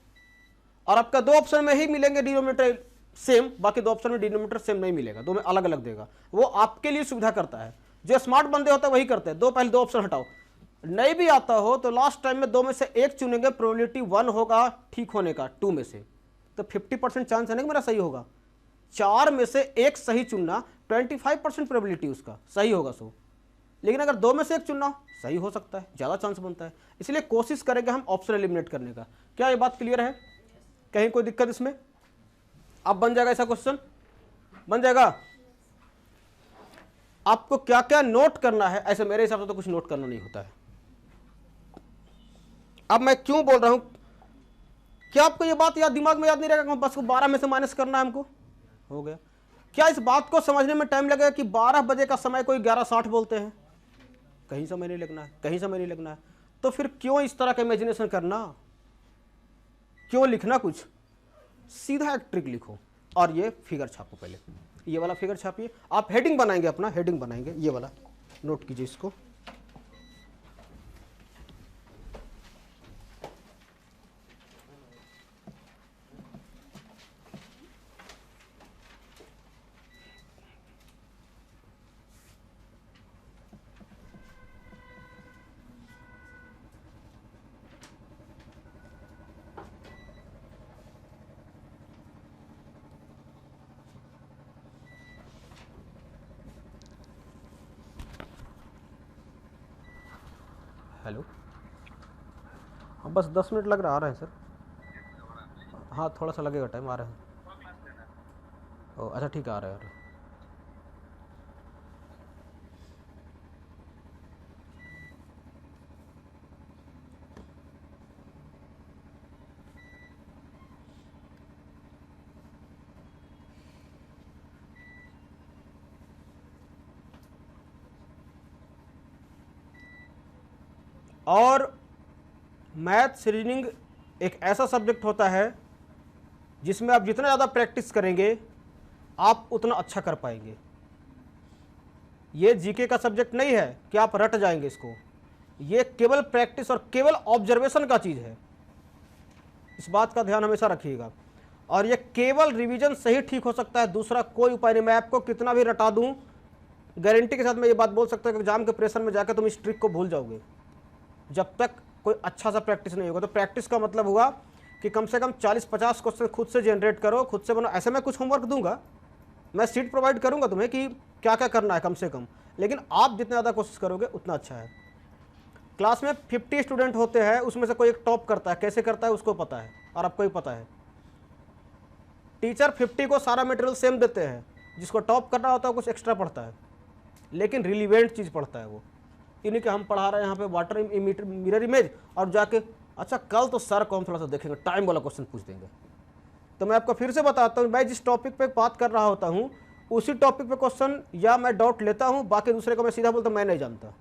और आपका 2 ऑप्शन में ही मिलेंगे डिनोमिनेटर सेम, बाकी 2 ऑप्शन में डिनोमिनेटर सेम नहीं मिलेगा, 2 में अलग अलग देगा। वो आपके लिए सुविधा करता है, जो स्मार्ट बंदे होते हैं वही करते हैं। पहले 2 ऑप्शन हटाओ, नहीं भी आता हो तो लास्ट टाइम में 2 में से 1 चुनेंगे, प्रोबेबिलिटी 1 होगा ठीक होने का 2 में से, तो 50% चांस है ना कि मेरा सही होगा। 4 में से 1 सही चुनना, 25% प्रोबेबिलिटी उसका सही होगा 100। लेकिन अगर 2 में से 1 चुनना, सही हो सकता है, ज़्यादा चांस बनता है। इसलिए कोशिश करेंगे हम ऑप्शन एलिमिनेट करने का। क्या ये बात क्लियर है? कहीं कोई दिक्कत इसमें? अब बन जाएगा ऐसा क्वेश्चन, बन जाएगा। आपको क्या क्या नोट करना है, ऐसे मेरे हिसाब से तो कुछ नोट करना नहीं होता है। अब मैं क्यों बोल रहा हूं, क्या आपको ये बात याद, दिमाग में याद नहीं रहेगा बस को 12 में से माइनस करना है हमको? हो गया। क्या इस बात को समझने में टाइम लगेगा कि 12 बजे का समय कोई 11:60 बोलते हैं? कहीं समय नहीं लगना है, कहीं समय नहीं लगना है। तो फिर क्यों इस तरह का इमेजिनेशन करना? क्यों लिखना कुछ, सीधा एक ट्रिक लिखो और ये फिगर छापो। पहले ये वाला फिगर छापिए, आप हेडिंग बनाएंगे, अपना हेडिंग बनाएंगे, ये वाला नोट कीजिए इसको। हेलो, हाँ बस 10 मिनट लग रहा, आ रहे हैं सर। हाँ थोड़ा सा लगेगा टाइम, आ रहे हैं। ओ अच्छा ठीक है, आ रहे हैं, आ रहे हैं। और मैथ्स रीजनिंग एक ऐसा सब्जेक्ट होता है जिसमें आप जितना ज़्यादा प्रैक्टिस करेंगे आप उतना अच्छा कर पाएंगे। ये जीके का सब्जेक्ट नहीं है कि आप रट जाएंगे इसको, ये केवल प्रैक्टिस और केवल ऑब्जर्वेशन का चीज़ है, इस बात का ध्यान हमेशा रखिएगा। और ये केवल रिवीजन से ही ठीक हो सकता है, दूसरा कोई उपाय नहीं। मैं आपको कितना भी रटा दूं, गारंटी के साथ मैं ये बात बोल सकता हूं कि एग्जाम के प्रेशर में जाकर तुम इस ट्रिक को भूल जाओगे, जब तक कोई अच्छा सा प्रैक्टिस नहीं होगा। तो प्रैक्टिस का मतलब हुआ कि कम से कम 40-50 क्वेश्चन खुद से जनरेट करो, खुद से बनो। ऐसे मैं कुछ होमवर्क दूंगा, मैं सीट प्रोवाइड करूंगा तुम्हें कि क्या क्या करना है कम से कम, लेकिन आप जितना ज़्यादा कोशिश करोगे उतना अच्छा है। क्लास में 50 स्टूडेंट होते हैं, उसमें से कोई एक टॉप करता है, कैसे करता है उसको पता है और आपको ही पता है। टीचर 50 को सारा मटेरियल सेम देते हैं, जिसको टॉप करना होता है कुछ एक्स्ट्रा पढ़ता है, लेकिन रिलीवेंट चीज़ पढ़ता है वो। इन्हीं के हम पढ़ा रहे हैं यहाँ पे वाटर मिरर इमेज, और जाके अच्छा कल तो सर को हम थोड़ा सा देखेंगे, टाइम वाला क्वेश्चन पूछ देंगे। तो मैं आपको फिर से बताता हूँ, मैं जिस टॉपिक पे बात कर रहा होता हूँ उसी टॉपिक पे क्वेश्चन या मैं डाउट लेता हूँ, बाकी दूसरे को मैं सीधा बोलता हूँ मैं नहीं जानता,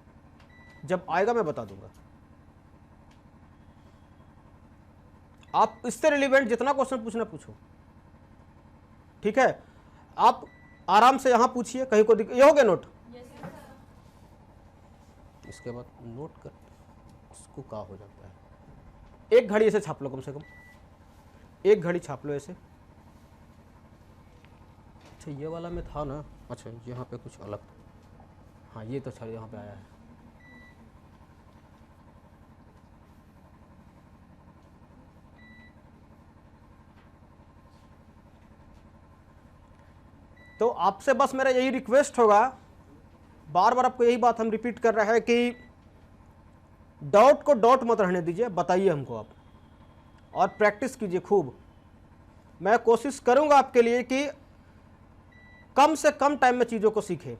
जब आएगा मैं बता दूंगा। आप इससे रिलेवेंट जितना क्वेश्चन पूछना पूछो, ठीक है। आप आराम से यहां पूछिए, कहीं को ये हो गया नोट। इसके बाद नोट कर इसको क्या हो जाता है, एक घड़ी ऐसे छाप लो, कम से कम एक घड़ी छाप लो ऐसे। अच्छा ये वाला में था ना, अच्छा यहाँ पे कुछ अलग, हाँ ये तो अच्छा यहाँ पे आया है। तो आपसे बस मेरा यही रिक्वेस्ट होगा, बार बार आपको यही बात हम रिपीट कर रहे हैं कि डाउट को डाउट मत रहने दीजिए, बताइए हमको आप, और प्रैक्टिस कीजिए खूब। मैं कोशिश करूंगा आपके लिए कि कम से कम टाइम में चीज़ों को सीखें।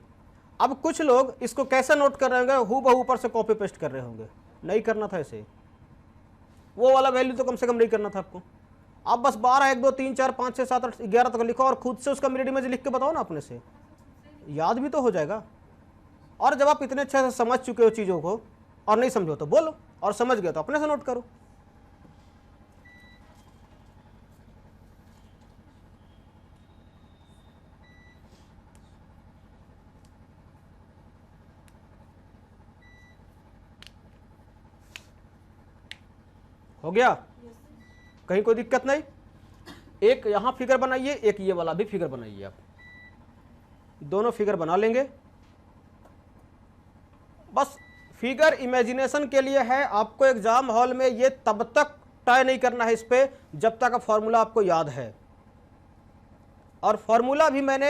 अब कुछ लोग इसको कैसे नोट कर रहे होंगे, हूबहू ऊपर से कॉपी पेस्ट कर रहे होंगे, नहीं करना था ऐसे, वो वाला वैल्यू तो कम से कम नहीं करना था आपको। आप बस 12, 1, 2, 3, 4, 5, 6, 7, 8, 11 तक लिखो और खुद से उसका मिरर इमेज लिख के बताओ ना, अपने से याद भी तो हो जाएगा। और जब आप इतने अच्छे से समझ चुके हो चीज़ों को और नहीं समझो तो बोलो, और समझ गए तो अपने से नोट करो। हो गया, कहीं कोई दिक्कत नहीं। एक यहां फिगर बनाइए, एक ये वाला भी फिगर बनाइए, आप दोनों फिगर बना लेंगे। बस फिगर इमेजिनेशन के लिए है, आपको एग्जाम हॉल में ये तब तक तय नहीं करना है इस पे जब तक फॉर्मूला आपको याद है। और फॉर्मूला भी मैंने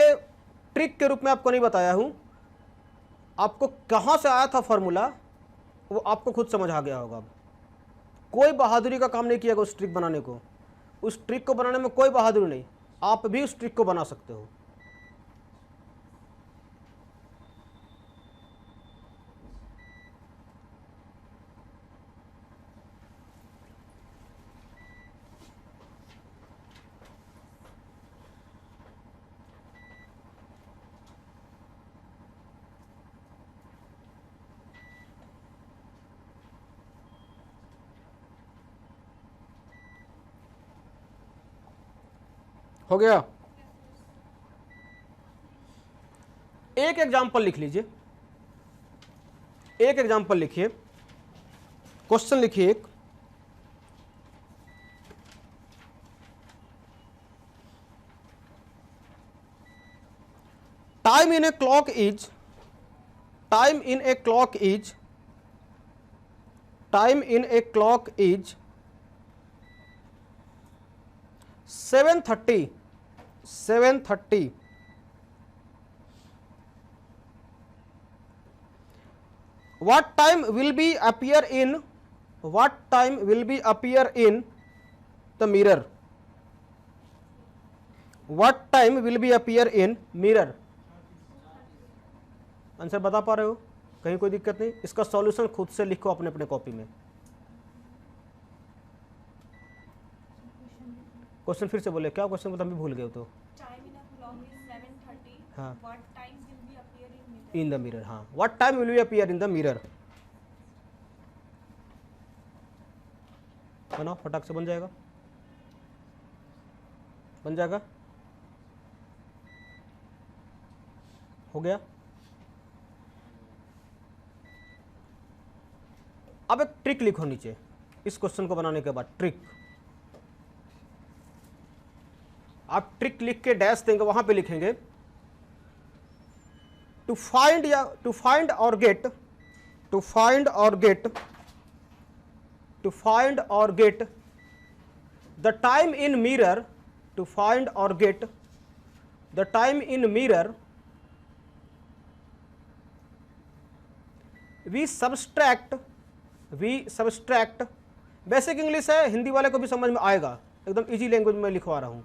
ट्रिक के रूप में आपको नहीं बताया हूं, आपको कहां से आया था फॉर्मूला वो आपको खुद समझ आ गया होगा। अब कोई बहादुरी का काम नहीं किया उस ट्रिक बनाने को, उस ट्रिक को बनाने में कोई बहादुरी नहीं, आप भी उस ट्रिक को बना सकते हो। हो गया? एक एग्जाम्पल लिख लीजिए, एक एग्जाम्पल लिखिए, क्वेश्चन लिखिए एक। Time in a clock is, time in a clock is, time in a clock is 7:30, 7:30. What time will be appear in, what time will be appear in the mirror? What time will be appear in mirror? Answer बता पा रहे हो? कहीं कोई दिक्कत नहीं? इसका solution खुद से लिखो अपने अपने कॉपी में। क्वेश्चन फिर से बोले, क्या क्वेश्चन बता, मैं भूल गया तो। Time in a clock is 7:30. हाँ। What time will be appear in mirror? In the mirror, हाँ, what time will be appear in the mirror. बनाओ, फटाक से बन जाएगा, बन जाएगा। हो गया? अब एक ट्रिक लिखो नीचे इस क्वेश्चन को बनाने के बाद। ट्रिक, आप ट्रिक लिख के डैश देंगे, वहां पे लिखेंगे टू फाइंड या टू फाइंड और गेट, टू फाइंड और गेट, टू फाइंड और get the time in mirror, to find और get the time in mirror we subtract, we subtract, basic English है, हिंदी वाले को भी समझ में आएगा, एकदम इजी लैंग्वेज में लिखवा रहा हूं।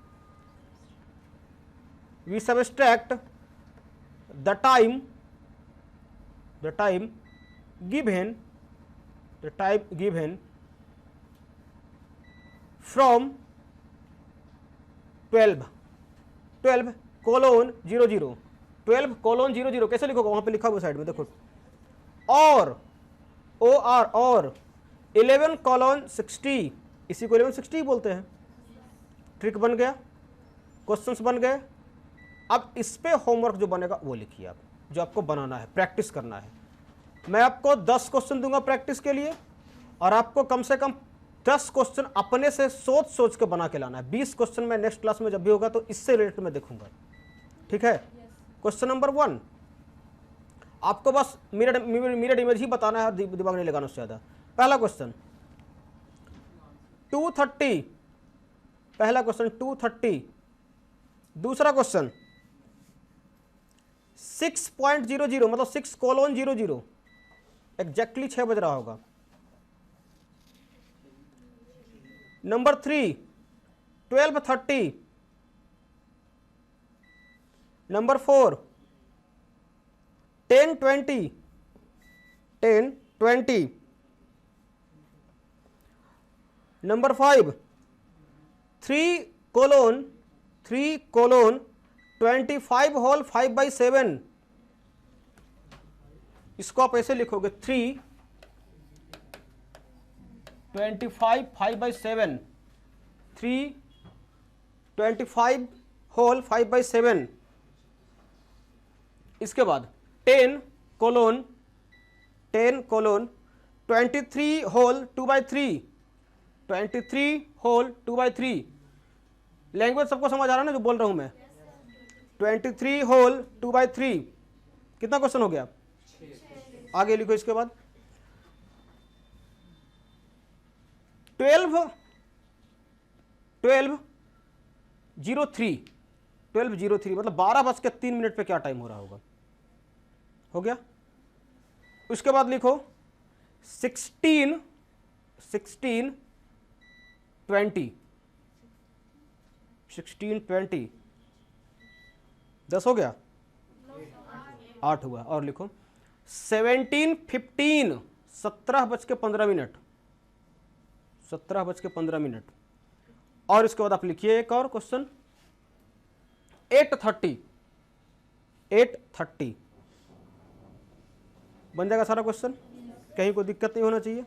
We subtract the time, the time given, the time given from 12, 12:00, 12:00, कैसे लिखोगे? वहां पे लिखा हुआ साइड में देखो, और OR और 11:60, इसी को 11:60 बोलते हैं। ट्रिक बन गया, क्वेश्चंस बन गए। अब इस पे होमवर्क जो बनेगा वो लिखिए आप, जो आपको बनाना है, प्रैक्टिस करना है। मैं आपको 10 क्वेश्चन दूंगा प्रैक्टिस के लिए, और आपको कम से कम 10 क्वेश्चन अपने से सोच सोच के बना के लाना है। 20 क्वेश्चन मैं नेक्स्ट क्लास में जब भी होगा तो इससे रिलेटेड मैं देखूंगा, ठीक है? क्वेश्चन नंबर 1, आपको बस मिरर इमेज ही बताना है, दिमाग नहीं लगाना उससे ज़्यादा। पहला क्वेश्चन 2:30, पहला क्वेश्चन 2:30। दूसरा क्वेश्चन 6.00, मतलब 6:00, एग्जैक्टली 6 बज रहा होगा। नंबर 3 12:30। नंबर 4 10:20, 10:20। नंबर 5 3:25/5/7। इसको आप ऐसे लिखोगे 3:25/5/7, 3:25/5/7। इसके बाद 10:23/2/3, 23/2/3। लैंग्वेज सबको समझ आ रहा है ना जो बोल रहा हूं मैं? 23/2/3। कितना क्वेश्चन हो गया? आगे लिखो। इसके बाद 12:03 मतलब 12:03 पे क्या टाइम हो रहा होगा? हो गया। उसके बाद लिखो 16:20, 16:20। 10 हो गया? 8 हुआ। और लिखो 17:15, 17:15, 17:15। और इसके बाद आप लिखिए एक और क्वेश्चन 8:30, 8:30। बन जाएगा सारा क्वेश्चन, कहीं कोई दिक्कत नहीं होना चाहिए।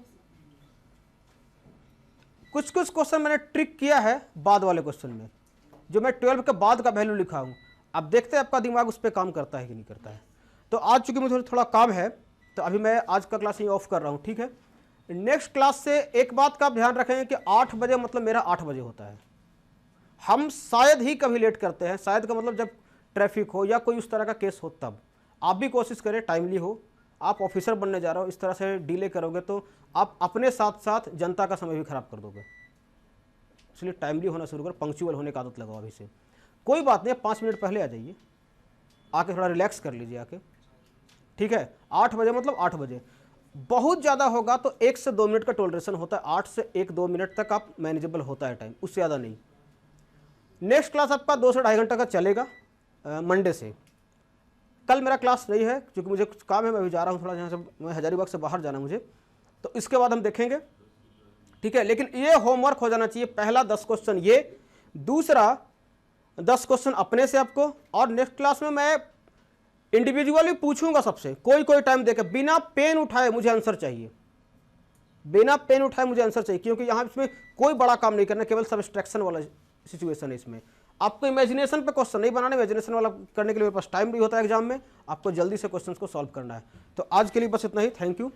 कुछ कुछ क्वेश्चन मैंने ट्रिक किया है बाद वाले क्वेश्चन में, जो मैं 12 के बाद का वैल्यू लिखा हूँ। अब देखते हैं आपका दिमाग उस पर काम करता है कि नहीं करता है। तो आज चूंकि मुझे थोड़ा काम है तो अभी मैं आज का क्लास यहीं ऑफ कर रहा हूँ, ठीक है। नेक्स्ट क्लास से एक बात का आप ध्यान रखेंगे कि 8 बजे मतलब मेरा 8 बजे होता है। हम शायद ही कभी लेट करते हैं, शायद का मतलब जब ट्रैफिक हो या कोई उस तरह का केस हो तब। आप भी कोशिश करें टाइमली हो। आप ऑफिसर बनने जा रहे हो, इस तरह से डिले करोगे तो आप अपने साथ साथ जनता का समय भी खराब कर दोगे। इसलिए टाइमली होना शुरू करो, पंक्चुअल होने की आदत लगाओ अभी से। कोई बात नहीं, 5 मिनट पहले आ जाइए, आके थोड़ा रिलैक्स कर लीजिए आके, ठीक है। 8 बजे मतलब 8 बजे। बहुत ज़्यादा होगा तो 1 से 2 मिनट का टोलरेशन होता है, 8 से 1-2 मिनट तक आप मैनेजेबल होता है टाइम, उससे ज़्यादा नहीं। नेक्स्ट क्लास आपका 2 से 2.5 घंटा का चलेगा मंडे से। कल मेरा क्लास नहीं है क्योंकि मुझे कुछ काम है, मैं अभी जा रहा हूँ थोड़ा, यहाँ से मैं हजारीबाग से बाहर जाना मुझे, तो इसके बाद हम देखेंगे, ठीक है। लेकिन ये होमवर्क हो जाना चाहिए। पहला 10 क्वेश्चन ये, दूसरा 10 क्वेश्चन अपने से आपको, और नेक्स्ट क्लास में मैं इंडिविजुअली पूछूंगा सबसे, कोई टाइम देकर, बिना पेन उठाए मुझे आंसर चाहिए, बिना पेन उठाए मुझे आंसर चाहिए, क्योंकि यहाँ इसमें कोई बड़ा काम नहीं करना, केवल सब्सट्रैक्शन वाला सिचुएशन है इसमें। आपको इमेजिनेशन पे क्वेश्चन नहीं बनाना, इमेजिनेशन वाला करने के लिए मेरे पास टाइम नहीं होता है एग्जाम में, आपको जल्दी से क्वेश्चंस को सॉल्व करना है। तो आज के लिए बस इतना ही, थैंक यू।